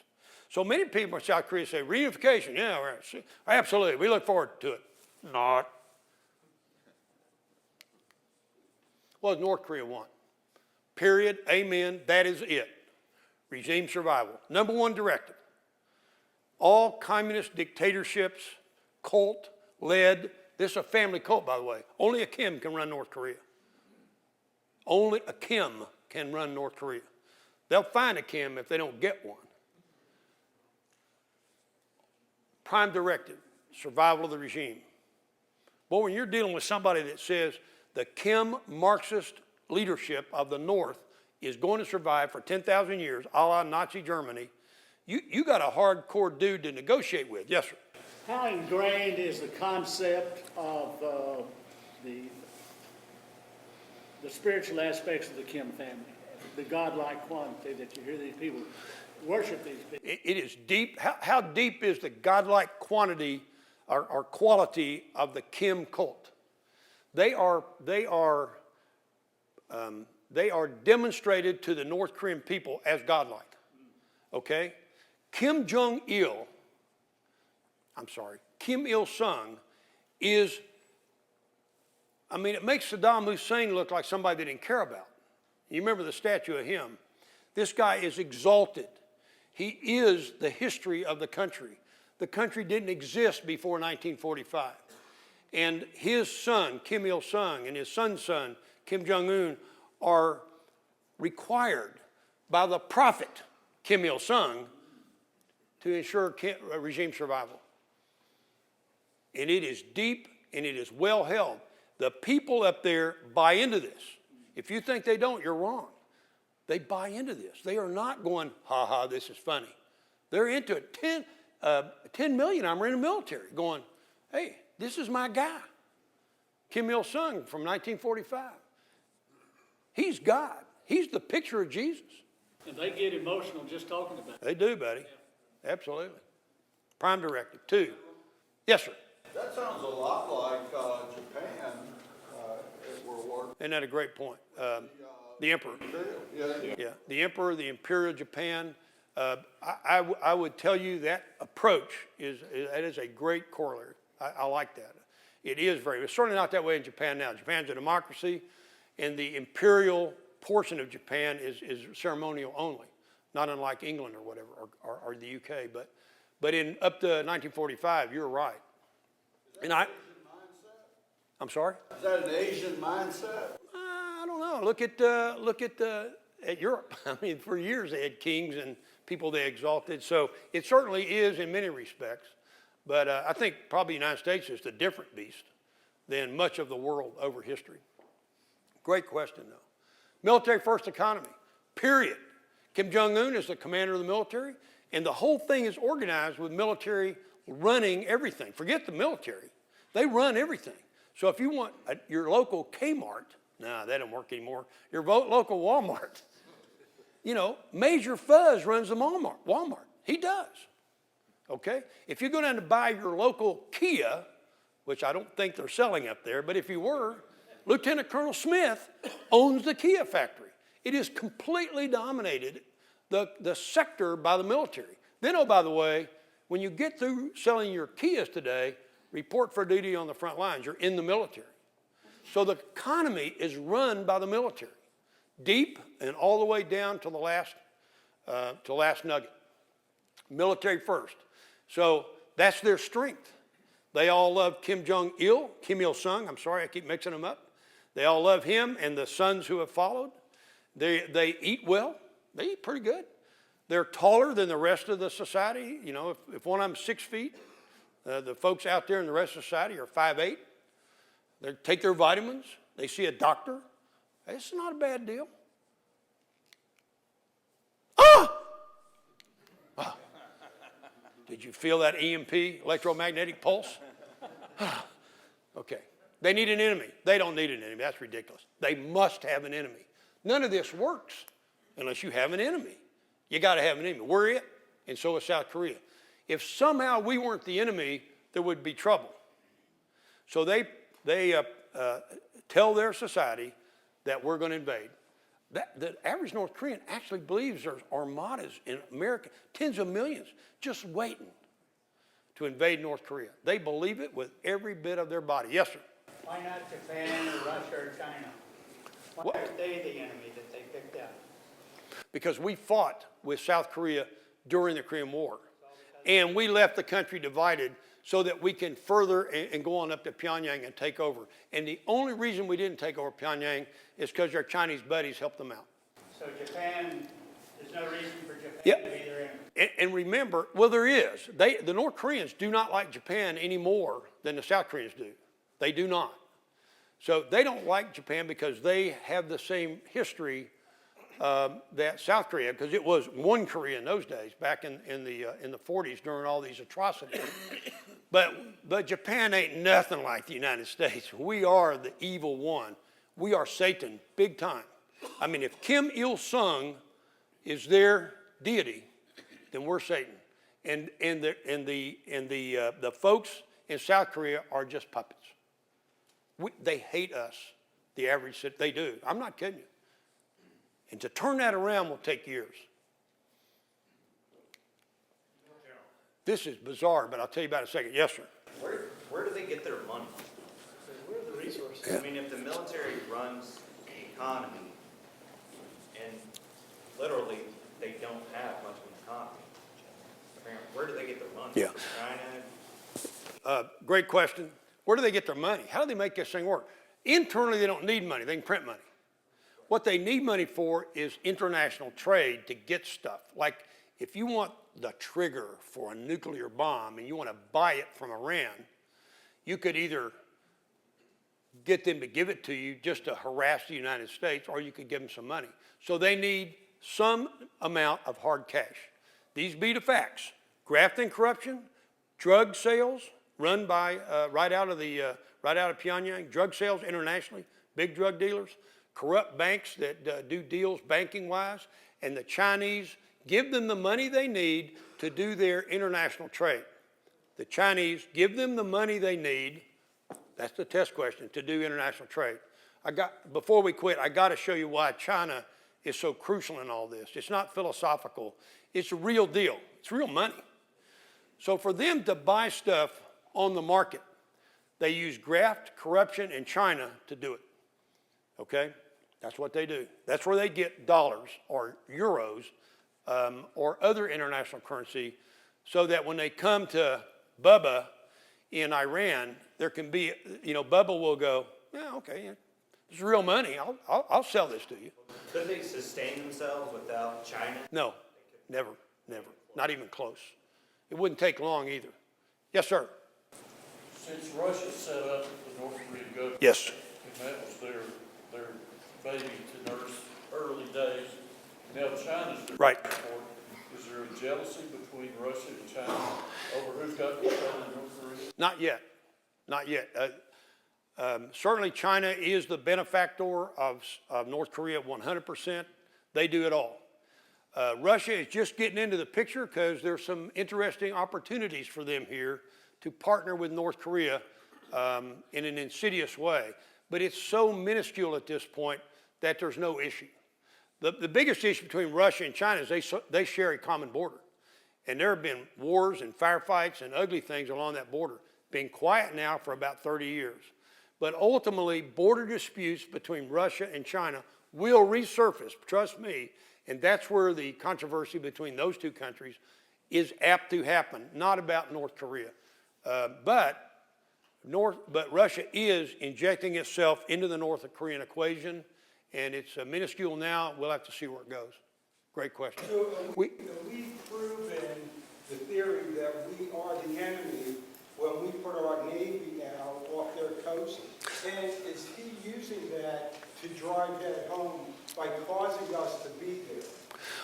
So many people in South Korea say, reunification, yeah, right, absolutely, we look forward to it. Not. What does North Korea want? Period, amen, that is it. Regime survival. Number one directive. All communist dictatorships, cult-led, this is a family cult, by the way. Only a Kim can run North Korea. Only a Kim can run North Korea. They'll find a Kim if they don't get one. Prime directive, survival of the regime. Boy, when you're dealing with somebody that says the Kim Marxist leadership of the North is going to survive for 10,000 years, a la Nazi Germany, you got a hardcore dude to negotiate with. Yes, sir. How ingrained is the concept of the spiritual aspects of the Kim family, the godlike quantity that you hear these people worship these people? It is deep. How deep is the godlike quantity or quality of the Kim cult? They are demonstrated to the North Korean people as godlike. Okay? Kim Il-sung is, I mean, it makes Saddam Hussein look like somebody they didn't care about. You remember the statue of him. This guy is exalted. He is the history of the country. The country didn't exist before 1945. And his son, Kim Il-sung, and his son's son, Kim Jong-un, are required by the prophet, Kim Il-sung, to ensure regime survival. And it is deep and it is well held. The people up there buy into this. If you think they don't, you're wrong. They buy into this. They are not going, ha ha, this is funny. They're into it. 10 million of them are in the military going, hey, this is my guy. Kim Il-sung from 1945. He's God. He's the picture of Jesus. And they get emotional just talking about it. They do, buddy. Absolutely. Prime directive. 2. Yes, sir. That sounds a lot like Japan at World War. Isn't that a great point? The emperor. Yeah. Yeah, the emperor, the imperial Japan. I would tell you that approach is a great corollary. I like that. It is very. It's certainly not that way in Japan now. Japan's a democracy, and the imperial portion of Japan is ceremonial only, not unlike England or whatever, or the UK. But in up to 1945, you're right. And I'm sorry. Is that an Asian mindset? I don't know. Look at Europe. I mean, for years they had kings and people they exalted. So it certainly is in many respects. But I think probably the United States is a different beast than much of the world over history. Great question, though. Military first economy, period. Kim Jong-un is the commander of the military, and the whole thing is organized with military running everything. Forget the military. They run everything. So if you want your local Kmart, nah, that don't work anymore. Your local Walmart, Major Fuzz runs the Walmart. He does. Okay? If you go down to buy your local Kia, which I don't think they're selling up there, but if you were, Lieutenant Colonel Smith owns the Kia factory. It is completely dominated, the sector, by the military. Then, oh, by the way, when you get through selling your Kias today, report for duty on the front lines. You're in the military. So the economy is run by the military, deep and all the way down to the last nugget. Military first. So that's their strength. They all love Kim Il-sung, I'm sorry, I keep mixing them up. They all love him and the sons who have followed. They eat well. They eat pretty good. They're taller than the rest of the society. If one of them's 6 feet, the folks out there in the rest of society are 5'8". They take their vitamins. They see a doctor. It's not a bad deal. Did you feel that EMP, electromagnetic pulse? Okay. They need an enemy. They don't need an enemy. That's ridiculous. They must have an enemy. None of this works unless you have an enemy. You got to have an enemy. We're it, and so is South Korea. If somehow we weren't the enemy, there would be trouble. So they tell their society that we're going to invade. The average North Korean actually believes there's armadas in America, tens of millions, just waiting to invade North Korea. They believe it with every bit of their body. Yes, sir. Why not Japan or Russia or China? Why What? are they the enemy that they picked out? Because we fought with South Korea during the Korean War. And we left the country divided so that we can further and go on up to Pyongyang and take over. And the only reason we didn't take over Pyongyang is because our Chinese buddies helped them out. So Japan, there's no reason for Japan Yeah. to be their enemy. And remember, well, there is. The North Koreans do not like Japan any more than the South Koreans do. They do not. So they don't like Japan because they have the same history that South Korea, because it was one Korea in those days, back in the 40s during all these atrocities. But Japan ain't nothing like the United States. We are the evil one. We are Satan, big time. I mean, if Kim Il-sung is their deity, then we're Satan. And the folks in South Korea are just puppets. They hate us, the average, they do. I'm not kidding you. And to turn that around will take years. This is bizarre, but I'll tell you about it in a second. Yes, sir. Where do they get their money? Where are the resources? I mean, if the military runs the economy, and literally they don't have much of an economy, apparently, where do they get their money? Yeah. China? Great question. Where do they get their money? How do they make this thing work? Internally, they don't need money. They can print money. What they need money for is international trade to get stuff. Like if you want the trigger for a nuclear bomb and you want to buy it from Iran, you could either get them to give it to you just to harass the United States, or you could give them some money. So they need some amount of hard cash. These be the facts. Graft and corruption, drug sales run by right out of Pyongyang, drug sales internationally, big drug dealers, corrupt banks that do deals banking-wise, and the Chinese give them the money they need to do their international trade. The Chinese give them the money they need, that's the test question, to do international trade. Before we quit, I got to show you why China is so crucial in all this. It's not philosophical. It's a real deal. It's real money. So for them to buy stuff on the market, they use graft, corruption, and China to do it. Okay? That's what they do. That's where they get dollars or euros or other international currency, so that when they come to Bubba in Iran, there can be, Bubba will go, yeah, okay, yeah, this is real money. I'll sell this to you. Could they sustain themselves without China? No, never, not even close. It wouldn't take long either. Yes, sir. Since Russia set up the North Korean government, Yes. and that was their baby to nurse early days, now China's their Right. support. Is there a jealousy between Russia and China over who's got control of North Korea? Not yet. Not yet. Certainly China is the benefactor of North Korea 100%. They do it all. Russia is just getting into the picture because there's some interesting opportunities for them here to partner with North Korea in an insidious way. But it's so minuscule at this point that there's no issue. The biggest issue between Russia and China is they share a common border. And there have been wars and firefights and ugly things along that border. Been quiet now for about 30 years. But ultimately, border disputes between Russia and China will resurface, trust me, and that's where the controversy between those two countries is apt to happen, not about North Korea. But Russia is injecting itself into the North Korean equation, and it's minuscule now. We'll have to see where it goes. Great question. We've proven the theory that we are the enemy when we put our Navy now off their coast. And is he using that to drive that home by causing us to be there?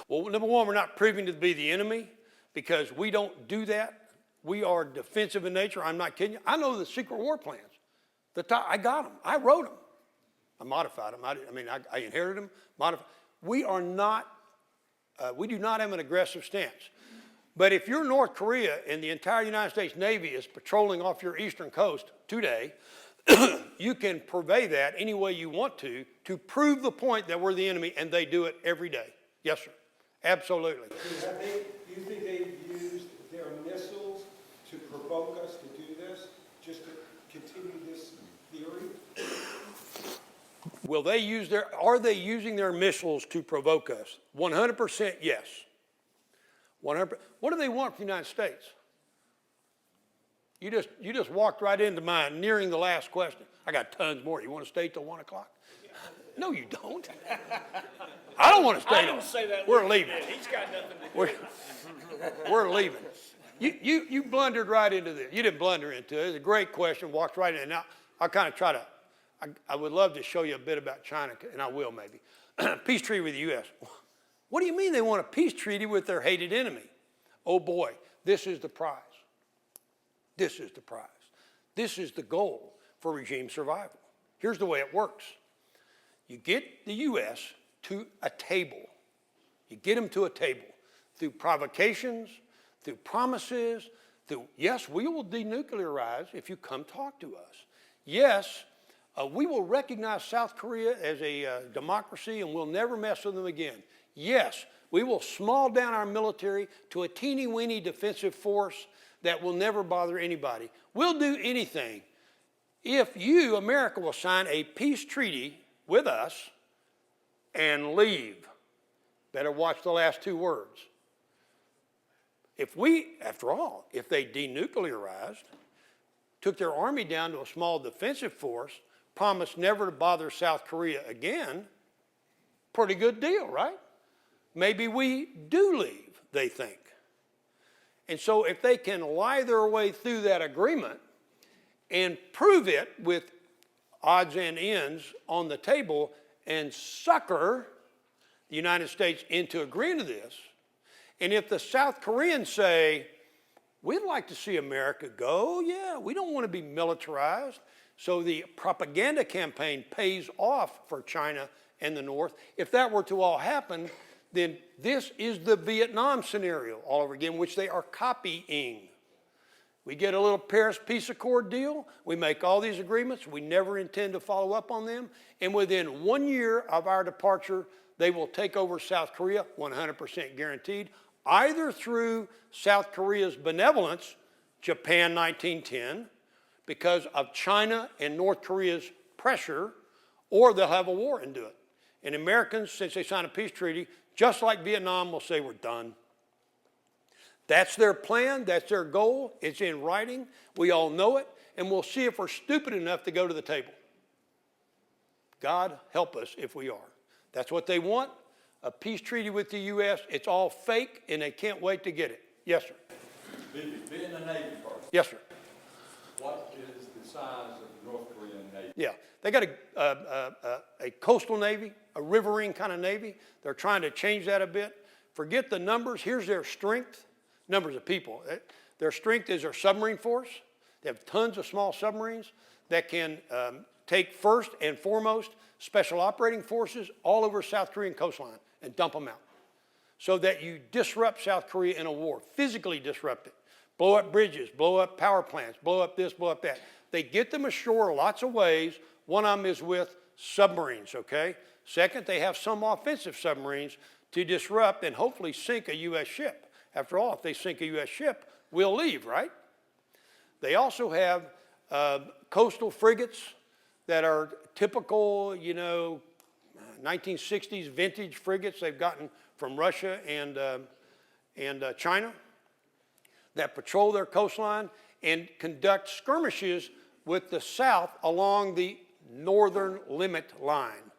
Well, number one, we're not proving to be the enemy, because we don't do that. We are defensive in nature. I'm not kidding you. I know the secret war plans. I got them. I wrote them. I modified them. I inherited them, modified. We are not, we do not have an aggressive stance. But if you're North Korea and the entire United States Navy is patrolling off your eastern coast today, you can purvey that any way you want to prove the point that we're the enemy, and they do it every day. Yes, sir. Absolutely. Do you think they've used their missiles to provoke us to do this, just to continue this theory? Are they using their missiles to provoke us? 100% yes. 100%. What do they want from the United States? You just walked right into mine, nearing the last question. I got tons more. You want to stay till 1 o'clock? No, you don't. I don't want to stay. I don't say that. We're leaving. He's got nothing to do. We're leaving. You blundered right into this. You didn't blunder into it. It's a great question. Walked right in. Now, I'll kind of try to, I would love to show you a bit about China, and I will maybe. Peace treaty with the U.S. What do you mean they want a peace treaty with their hated enemy? Oh boy, this is the prize. This is the prize. This is the goal for regime survival. Here's the way it works. You get the U.S. to a table. You get them to a table through provocations, through promises, through, yes, we will denuclearize if you come talk to us. Yes, we will recognize South Korea as a democracy and we'll never mess with them again. Yes, we will small down our military to a teeny-weeny defensive force that will never bother anybody. We'll do anything if you, America, will sign a peace treaty with us and leave. Better watch the last two words. If they denuclearized, took their army down to a small defensive force, promised never to bother South Korea again, pretty good deal, right? Maybe we do leave, they think. And so if they can lie their way through that agreement and prove it with odds and ends on the table and sucker the United States into agreeing to this, and if the South Koreans say, we'd like to see America go, yeah, we don't want to be militarized, so the propaganda campaign pays off for China and the North. If that were to all happen, then this is the Vietnam scenario all over again, which they are copying. We get a little Paris Peace Accord deal. We make all these agreements. We never intend to follow up on them. And within 1 year of our departure, they will take over South Korea, 100% guaranteed, either through South Korea's benevolence, Japan 1910, because of China and North Korea's pressure, or they'll have a war and do it. And Americans, since they signed a peace treaty, just like Vietnam, will say we're done. That's their plan. That's their goal. It's in writing. We all know it. And we'll see if we're stupid enough to go to the table. God help us if we are. That's what they want, a peace treaty with the U.S. It's all fake, and they can't wait to get it. Yes, sir. Being a Navy person, Yes, sir. what is the size of the North Korean Navy? Yeah, they got a coastal navy, a riverine kind of navy. They're trying to change that a bit. Forget the numbers. Here's their strength. Numbers of people. Their strength is their submarine force. They have tons of small submarines that can take first and foremost special operating forces all over South Korean coastline and dump them out so that you disrupt South Korea in a war, physically disrupt it. Blow up bridges, blow up power plants, blow up this, blow up that. They get them ashore lots of ways. One of them is with submarines, okay? Second, they have some offensive submarines to disrupt and hopefully sink a U.S. ship. After all, if they sink a U.S. ship, we'll leave, right? They also have coastal frigates that are typical, 1960s vintage frigates they've gotten from Russia and China that patrol their coastline and conduct skirmishes with the South along the northern limit line.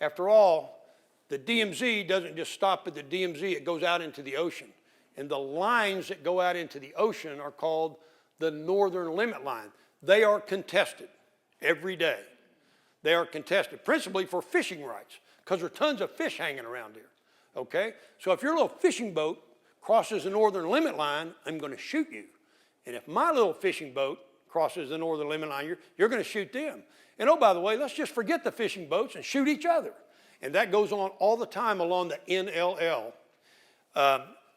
After all, the DMZ doesn't just stop at the DMZ, it goes out into the ocean. And the lines that go out into the ocean are called the northern limit line. They are contested every day. They are contested principally for fishing rights because there are tons of fish hanging around here, okay? So if your little fishing boat crosses the northern limit line, I'm going to shoot you. And if my little fishing boat crosses the northern limit line, you're going to shoot them. And oh, by the way, let's just forget the fishing boats and shoot each other. And that goes on all the time along the NLL.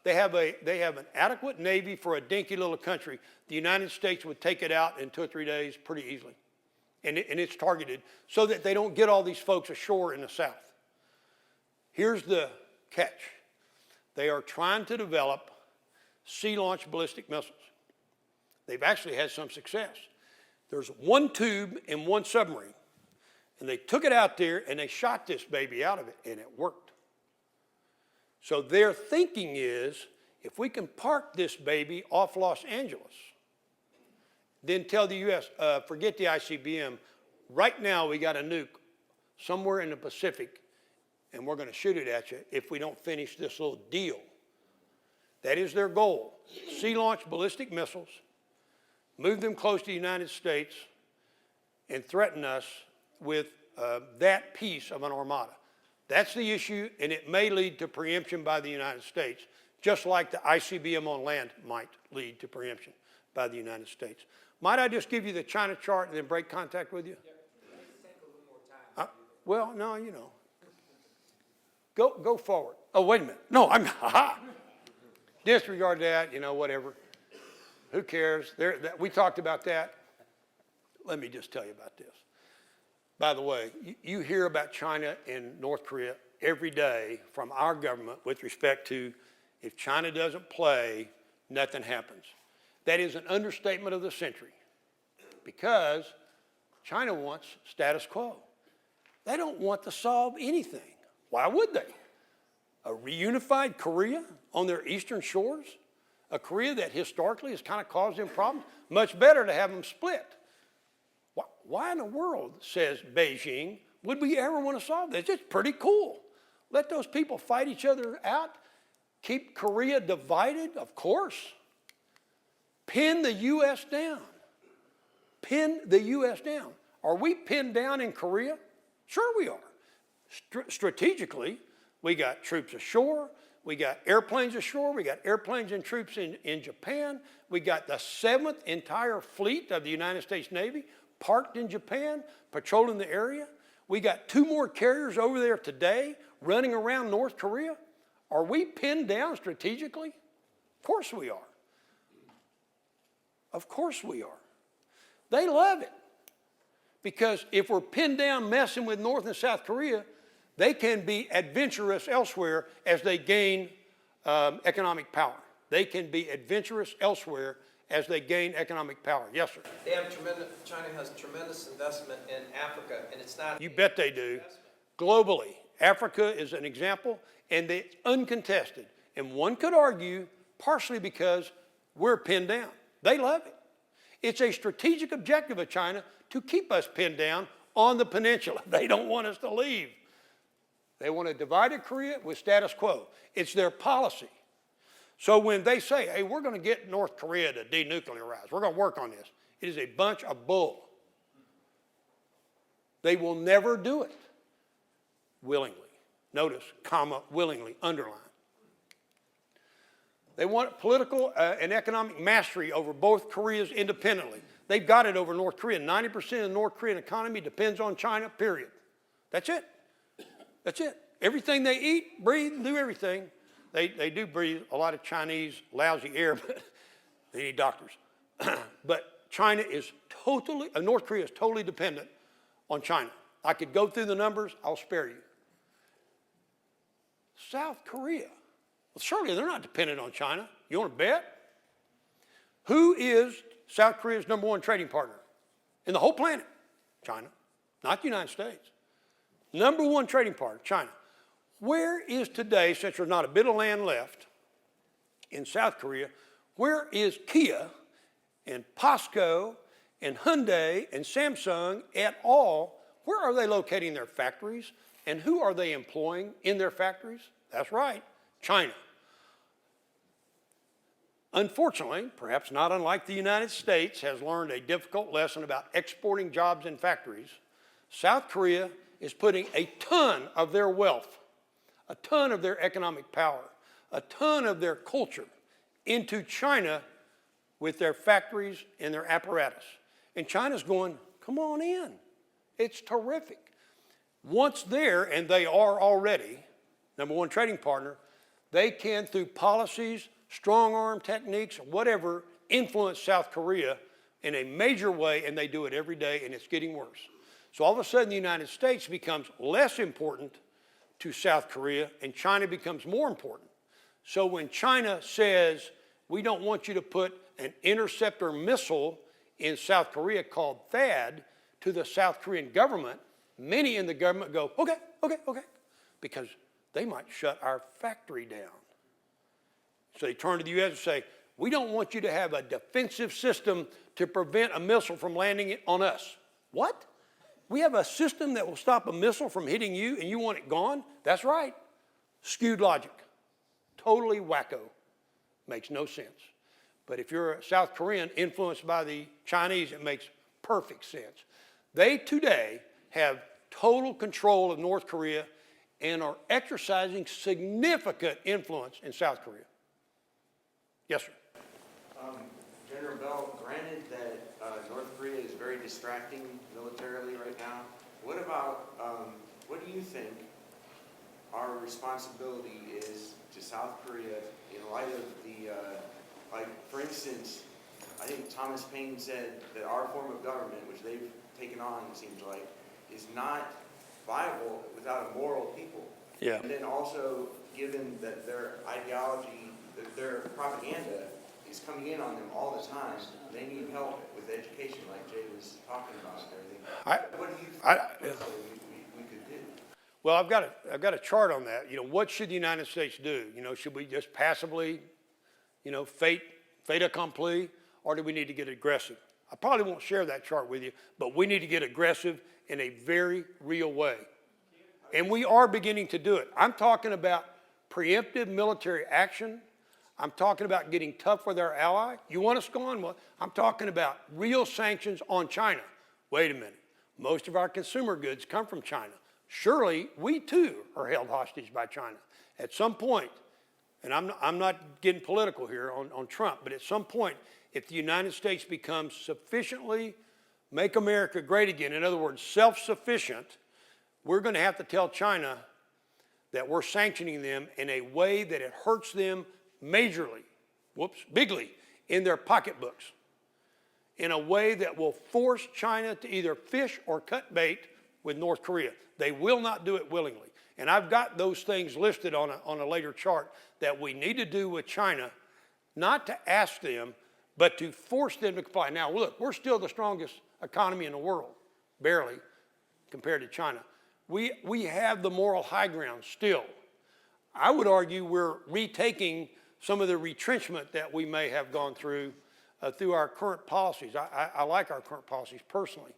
They have an adequate navy for a dinky little country. The United States would take it out in 2 or 3 days pretty easily. And it's targeted so that they don't get all these folks ashore in the south. Here's the catch. They are trying to develop sea-launched ballistic missiles. They've actually had some success. There's one tube in one submarine, and they took it out there and they shot this baby out of it, and it worked. So their thinking is, if we can park this baby off Los Angeles, then tell the U.S., forget the ICBM, right now we got a nuke somewhere in the Pacific, and we're going to shoot it at you if we don't finish this little deal. That is their goal. Sea-launched ballistic missiles, move them close to the United States, and threaten us with that piece of an armada. That's the issue, and it may lead to preemption by the United States, just like the ICBM on land might lead to preemption by the United States. Might I just give you the China chart and then break contact with you? Well, no, you know. Go forward. Oh, wait a minute. No, I'm not. Disregard that, you know, whatever. Who cares? We talked about that. Let me just tell you about this. By the way, you hear about China and North Korea every day from our government with respect to if China doesn't play, nothing happens. That is an understatement of the century because China wants status quo. They don't want to solve anything. Why would they? A reunified Korea on their eastern shores? A Korea that historically has kind of caused them problems? Much better to have them split. Why in the world, says Beijing, would we ever want to solve this? It's pretty cool. Let those people fight each other out. Keep Korea divided, of course. Pin the U.S. down. Pin the U.S. down. Are we pinned down in Korea? Sure we are. Strategically, we got troops ashore. We got airplanes ashore. We got airplanes and troops in Japan. We got the 7th entire fleet of the United States Navy parked in Japan, patrolling the area. We got 2 more carriers over there today running around North Korea. Are we pinned down strategically? Of course we are. Of course we are. They love it. Because if we're pinned down messing with North and South Korea, they can be adventurous elsewhere as they gain economic power. They can be adventurous elsewhere as they gain economic power. Yes, sir. China has tremendous investment in Africa, and it's not. You bet they do. Globally, Africa is an example, and it's uncontested. And one could argue, partially because we're pinned down. They love it. It's a strategic objective of China to keep us pinned down on the peninsula. They don't want us to leave. They want a divided Korea with status quo. It's their policy. So when they say, hey, we're going to get North Korea to denuclearize, we're going to work on this, it is a bunch of bull. They will never do it willingly. Notice, comma, willingly, underline. They want political and economic mastery over both Koreas independently. They've got it over North Korea. 90% of the North Korean economy depends on China, period. That's it. That's it. Everything they eat, breathe, and do everything. They do breathe a lot of Chinese lousy air, but they need doctors. But China is totally, North Korea is totally dependent on China. I could go through the numbers, I'll spare you. South Korea, well, surely they're not dependent on China. You want to bet? Who is South Korea's #1 trading partner in the whole planet? China, not the United States. #1 trading partner, China. Where is today, since there's not a bit of land left in South Korea, where is Kia and POSCO and Hyundai and Samsung et al.? Where are they locating their factories? And who are they employing in their factories? That's right, China. Unfortunately, perhaps not unlike the United States has learned a difficult lesson about exporting jobs in factories, South Korea is putting a ton of their wealth, a ton of their economic power, a ton of their culture into China with their factories and their apparatus. And China's going, come on in. It's terrific. Once there, and they are already, number one trading partner, they can, through policies, strong arm techniques, whatever, influence South Korea in a major way, and they do it every day, and it's getting worse. So all of a sudden, the United States becomes less important to South Korea, and China becomes more important. So when China says, we don't want you to put an interceptor missile in South Korea called THAAD to the South Korean government, many in the government go, okay, because they might shut our factory down. So they turn to the U.S. and say, we don't want you to have a defensive system to prevent a missile from landing on us. What? We have a system that will stop a missile from hitting you and you want it gone? That's right. Skewed logic. Totally wacko. Makes no sense. But if you're a South Korean influenced by the Chinese, it makes perfect sense. They today have total control of North Korea and are exercising significant influence in South Korea. Yes, sir. General Bell, granted that North Korea is very distracting militarily right now, what about, what do you think our responsibility is to South Korea in light of the, like, for instance, I think Thomas Paine said that our form of government, which they've taken on, it seems like, is not viable without a moral people. Yeah. And then also, given that their ideology, their propaganda is coming in on them all the time, they need help with education, like Jay was talking about and everything. What do you think we could do? Well, I've got a chart on that. You know, what should the United States do? You know, should we just passively, you know, fait accompli, or do we need to get aggressive? I probably won't share that chart with you, but we need to get aggressive in a very real way. And we are beginning to do it. I'm talking about preemptive military action. I'm talking about getting tough with our ally. You want us gone? Well, I'm talking about real sanctions on China. Wait a minute. Most of our consumer goods come from China. Surely we too are held hostage by China. At some point, and I'm not getting political here on Trump, but at some point, if the United States becomes sufficiently make America great again, in other words, self-sufficient, we're going to have to tell China that we're sanctioning them in a way that it hurts them majorly, bigly, in their pocketbooks, in a way that will force China to either fish or cut bait with North Korea. They will not do it willingly. And I've got those things listed on a later chart that we need to do with China, not to ask them, but to force them to comply. Now, look, we're still the strongest economy in the world, barely, compared to China. We have the moral high ground still. I would argue we're retaking some of the retrenchment that we may have gone through our current policies. I like our current policies personally.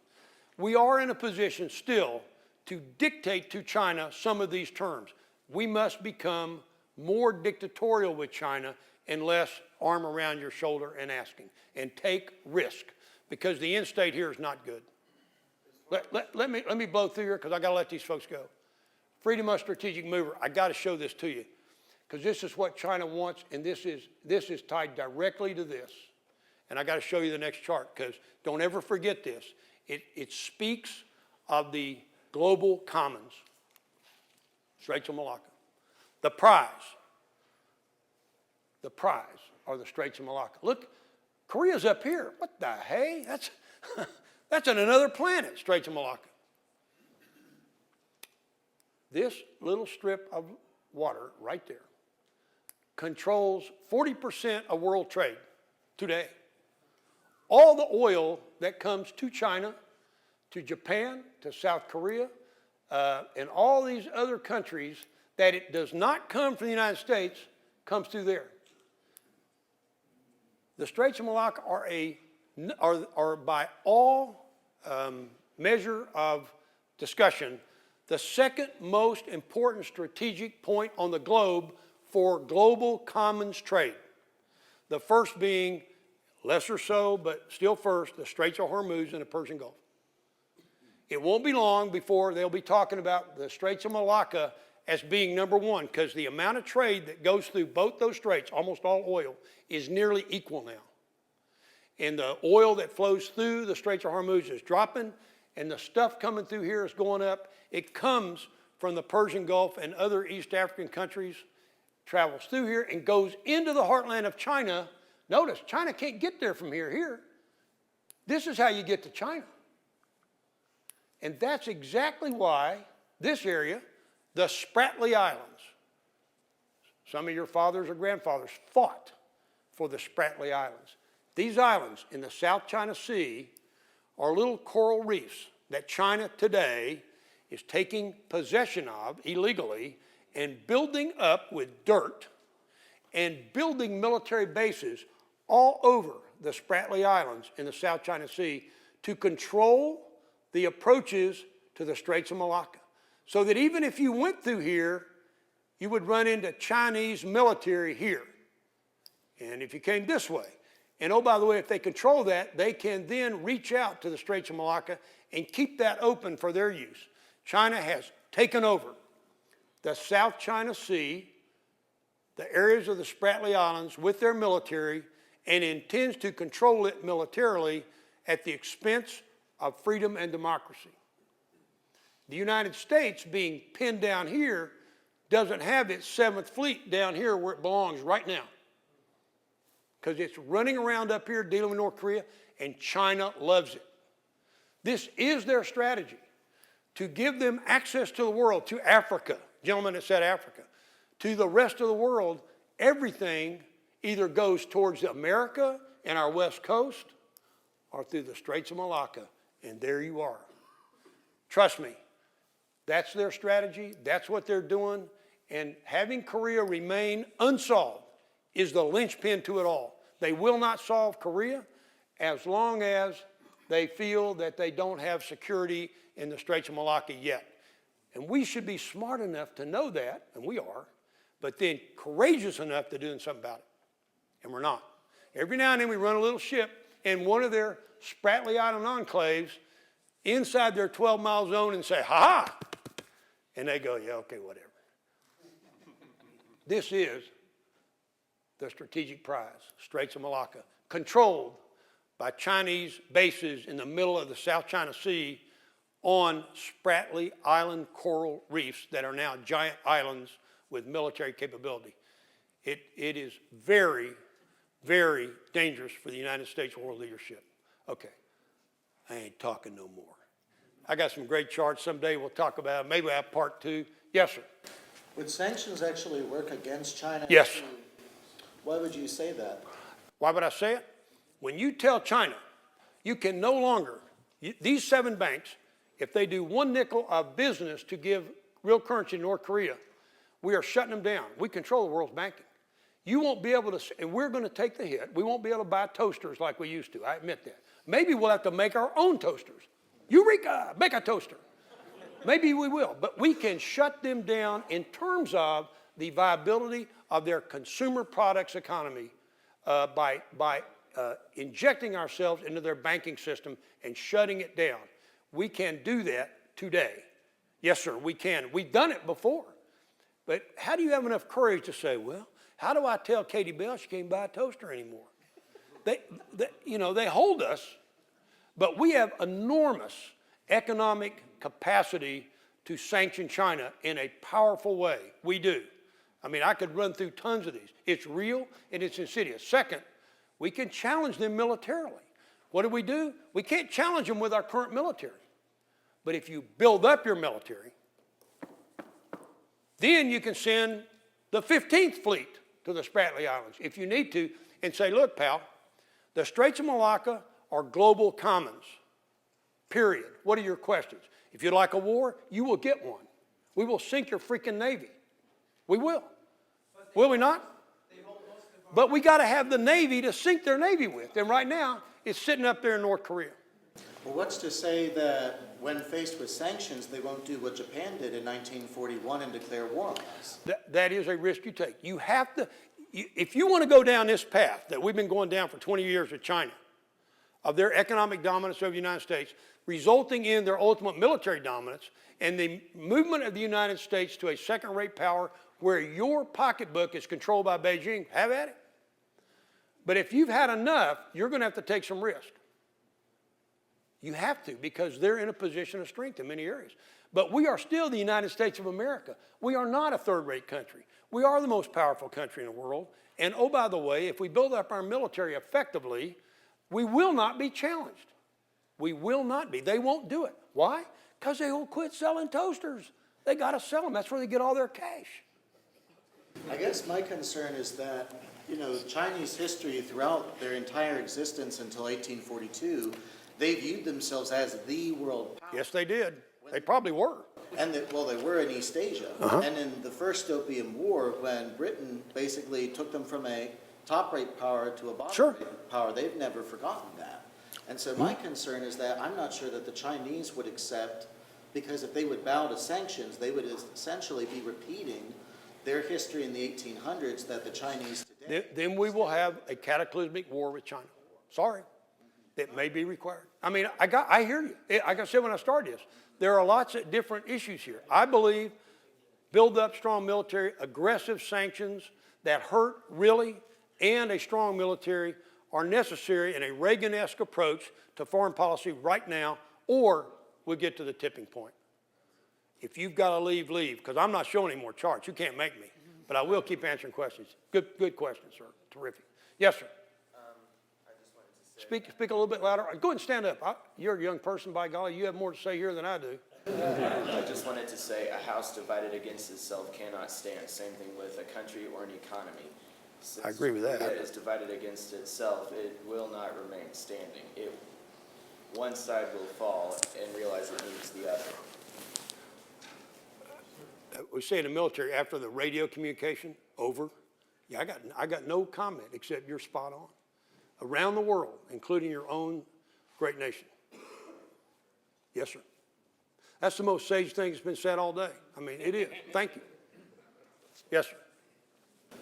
We are in a position still to dictate to China some of these terms. We must become more dictatorial with China and less arm around your shoulder and asking, and take risk, because the end state here is not good. Let me blow through here, because I got to let these folks go. Freedom of strategic mover. I got to show this to you, because this is what China wants, and this is tied directly to this. And I got to show you the next chart, because don't ever forget this. It speaks of the global commons, Straits of Malacca. The prize are the Straits of Malacca. Look, Korea's up here. What the hey? That's on another planet, Straits of Malacca. This little strip of water right there controls 40% of world trade today. All the oil that comes to China, to Japan, to South Korea, and all these other countries that it does not come from the United States comes through there. The Straits of Malacca are by all measure of discussion, the second most important strategic point on the globe for global commons trade. The first being, lesser so, but still first, the Straits of Hormuz and the Persian Gulf. It won't be long before they'll be talking about the Straits of Malacca as being number one, because the amount of trade that goes through both those straits, almost all oil, is nearly equal now. And the oil that flows through the Straits of Hormuz is dropping, and the stuff coming through here is going up. It comes from the Persian Gulf and other East African countries, travels through here and goes into the heartland of China. Notice, China can't get there from here. This is how you get to China. And that's exactly why this area, the Spratly Islands, some of your fathers or grandfathers fought for the Spratly Islands. These islands in the South China Sea are little coral reefs that China today is taking possession of illegally and building up with dirt and building military bases all over the Spratly Islands in the South China Sea to control the approaches to the Straits of Malacca. So that even if you went through here, you would run into Chinese military here. And if you came this way, and oh, by the way, if they control that, they can then reach out to the Straits of Malacca and keep that open for their use. China has taken over the South China Sea, the areas of the Spratly Islands with their military, and intends to control it militarily at the expense of freedom and democracy. The United States, being pinned down here, doesn't have its 7th Fleet down here where it belongs right now, because it's running around up here dealing with North Korea, and China loves it. This is their strategy, to give them access to the world, to Africa, gentlemen that said Africa, to the rest of the world. Everything either goes towards America and our west coast or through the Straits of Malacca, and there you are. Trust me, that's their strategy, that's what they're doing, and having Korea remain unsolved is the linchpin to it all. They will not solve Korea as long as they feel that they don't have security in the Straits of Malacca yet. And we should be smart enough to know that, and we are, but then courageous enough to do something about it. And we're not. Every now and then we run a little ship in one of their Spratly Island enclaves inside their 12-mile zone and say, ha-ha! And they go, yeah, okay, whatever. This is the strategic prize, Straits of Malacca, controlled by Chinese bases in the middle of the South China Sea on Spratly Island coral reefs that are now giant islands with military capability. It is very, very dangerous for the United States world leadership. Okay, I ain't talking no more. I got some great charts. Someday we'll talk about it. Maybe we'll have part 2. Yes, sir. Would sanctions actually work against China? Yes. Why would you say that? Why would I say it? When you tell China, you can no longer, these 7 banks, if they do 1 nickel of business to give real currency to North Korea, we are shutting them down. We control the world's banking. You won't be able to, and we're going to take the hit. We won't be able to buy toasters like we used to. I admit that. Maybe we'll have to make our own toasters. Eureka, make a toaster. Maybe we will, but we can shut them down in terms of the viability of their consumer products economy by injecting ourselves into their banking system and shutting it down. We can do that today. Yes, sir, we can. We've done it before. But how do you have enough courage to say, well, how do I tell Katie Bell she can't buy a toaster anymore? They hold us, but we have enormous economic capacity to sanction China in a powerful way. We do. I mean, I could run through tons of these. It's real and it's insidious. Second, we can challenge them militarily. What do? We can't challenge them with our current military. But if you build up your military, then you can send the 15th Fleet to the Spratly Islands if you need to and say, look, pal, the Straits of Malacca are global commons, period. What are your questions? If you'd like a war, you will get one. We will sink your freaking Navy. We will. Will we not? But we got to have the Navy to sink their Navy with. And right now, it's sitting up there in North Korea. Well, what's to say that when faced with sanctions, they won't do what Japan did in 1941 and declare war on us? That is a risk you take. You have to, if you want to go down this path that we've been going down for 20 years with China, of their economic dominance over the United States, resulting in their ultimate military dominance and the movement of the United States to a second-rate power where your pocketbook is controlled by Beijing, have at it. But if you've had enough, you're going to have to take some risk. You have to, because they're in a position of strength in many areas. But we are still the United States of America. We are not a third-rate country. We are the most powerful country in the world. And oh, by the way, if we build up our military effectively, we will not be challenged. We will not be. They won't do it. Why? Because they won't quit selling toasters. They got to sell them. That's where they get all their cash. I guess my concern is that, Chinese history throughout their entire existence until 1842, they viewed themselves as the world power. Yes, they did. They probably were. And they were in East Asia. And in the First Opium War, when Britain basically took them from a top-rate power to a bottom-rate power, they've never forgotten that. And so my concern is that I'm not sure that the Chinese would accept, because if they would bow to sanctions, they would essentially be repeating their history in the 1800s that the Chinese today. Then we will have a cataclysmic war with China. Sorry. It may be required. I mean, I hear you. Like I said when I started this, there are lots of different issues here. I believe build up strong military, aggressive sanctions that hurt really, and a strong military are necessary in a Reagan-esque approach to foreign policy right now, or we'll get to the tipping point. If you've got to leave, leave, because I'm not showing any more charts. You can't make me. But I will keep answering questions. Good questions, sir. Terrific. Yes, sir. Speak a little bit louder. Go ahead and stand up. You're a young person, by golly. You have more to say here than I do. I just wanted to say a house divided against itself cannot stand. Same thing with a country or an economy. Since I agree with that. Korea is divided against itself, it will not remain standing. One side will fall and realize it needs the other. We say in the military, after the radio communication, over. Yeah, I got no comment except you're spot on. Around the world, including your own great nation. Yes, sir. That's the most sage thing that's been said all day. I mean, it is. Thank you. Yes, sir.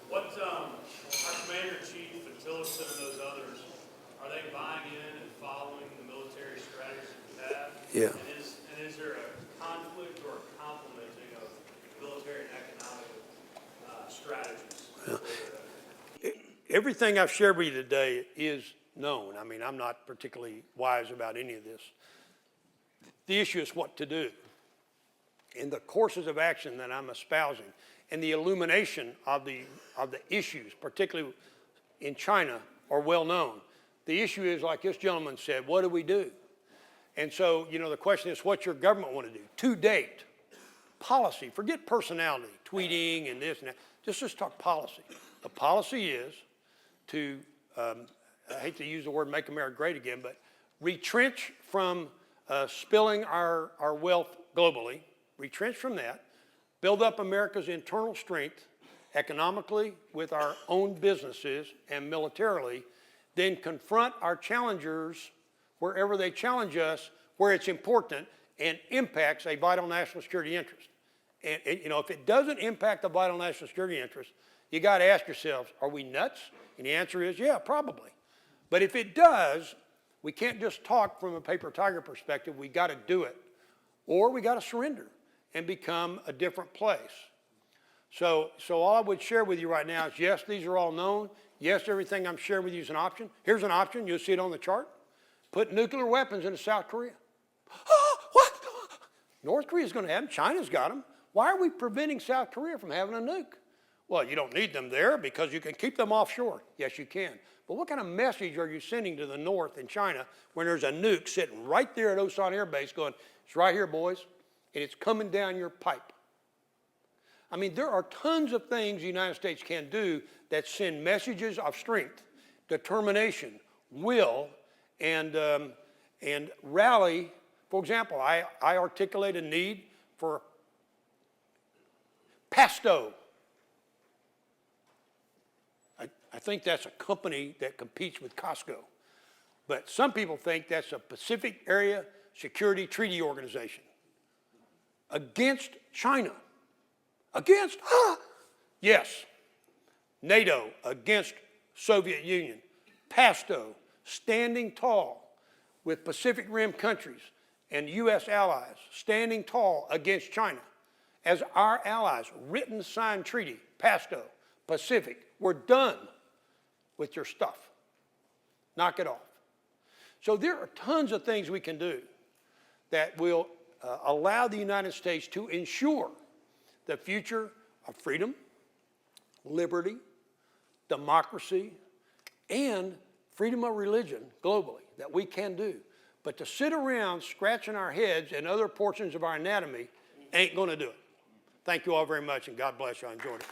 What, our Commander-in-Chief and Tillerson and those others, are they buying in and following the military strategies that we have? Yeah. And is there a conflict or a complementing of military and economic strategies? Yeah. Everything I've shared with you today is known. I mean, I'm not particularly wise about any of this. The issue is what to do. And the courses of action that I'm espousing and the illumination of the issues, particularly in China, are well known. The issue is, like this gentleman said, what do we do? And so, the question is, what's your government want to do? To date, policy, forget personality, tweeting and this and that. Just talk policy. The policy is to, I hate to use the word make America great again, but retrench from spilling our wealth globally, retrench from that, build up America's internal strength economically with our own businesses and militarily, then confront our challengers wherever they challenge us, where it's important and impacts a vital national security interest. And if it doesn't impact the vital national security interest, you got to ask yourselves, are we nuts? And the answer is, yeah, probably. But if it does, we can't just talk from a paper tiger perspective. We got to do it. Or we got to surrender and become a different place. So all I would share with you right now is, yes, these are all known. Yes, everything I'm sharing with you is an option. Here's an option. You'll see it on the chart. Put nuclear weapons into South Korea. What? North Korea's going to have them. China's got them. Why are we preventing South Korea from having a nuke? Well, you don't need them there because you can keep them offshore. Yes, you can. But what kind of message are you sending to the North in China when there's a nuke sitting right there at Osan Air Base going, it's right here, boys, and it's coming down your pipe? I mean, there are tons of things the United States can do that send messages of strength, determination, will, and rally. For example, I articulate a need for Pasto. I think that's a company that competes with Costco. But some people think that's a Pacific Area Security Treaty Organization against China. Against? Yes. NATO against Soviet Union. Pasto, standing tall with Pacific Rim countries and U.S. allies standing tall against China as our allies, written signed treaty, PASTO, Pacific, we're done with your stuff. Knock it off. So there are tons of things we can do that will allow the United States to ensure the future of freedom, liberty, democracy, and freedom of religion globally that we can do. But to sit around scratching our heads and other portions of our anatomy ain't going to do it. Thank you all very much, and God bless you. I enjoyed it.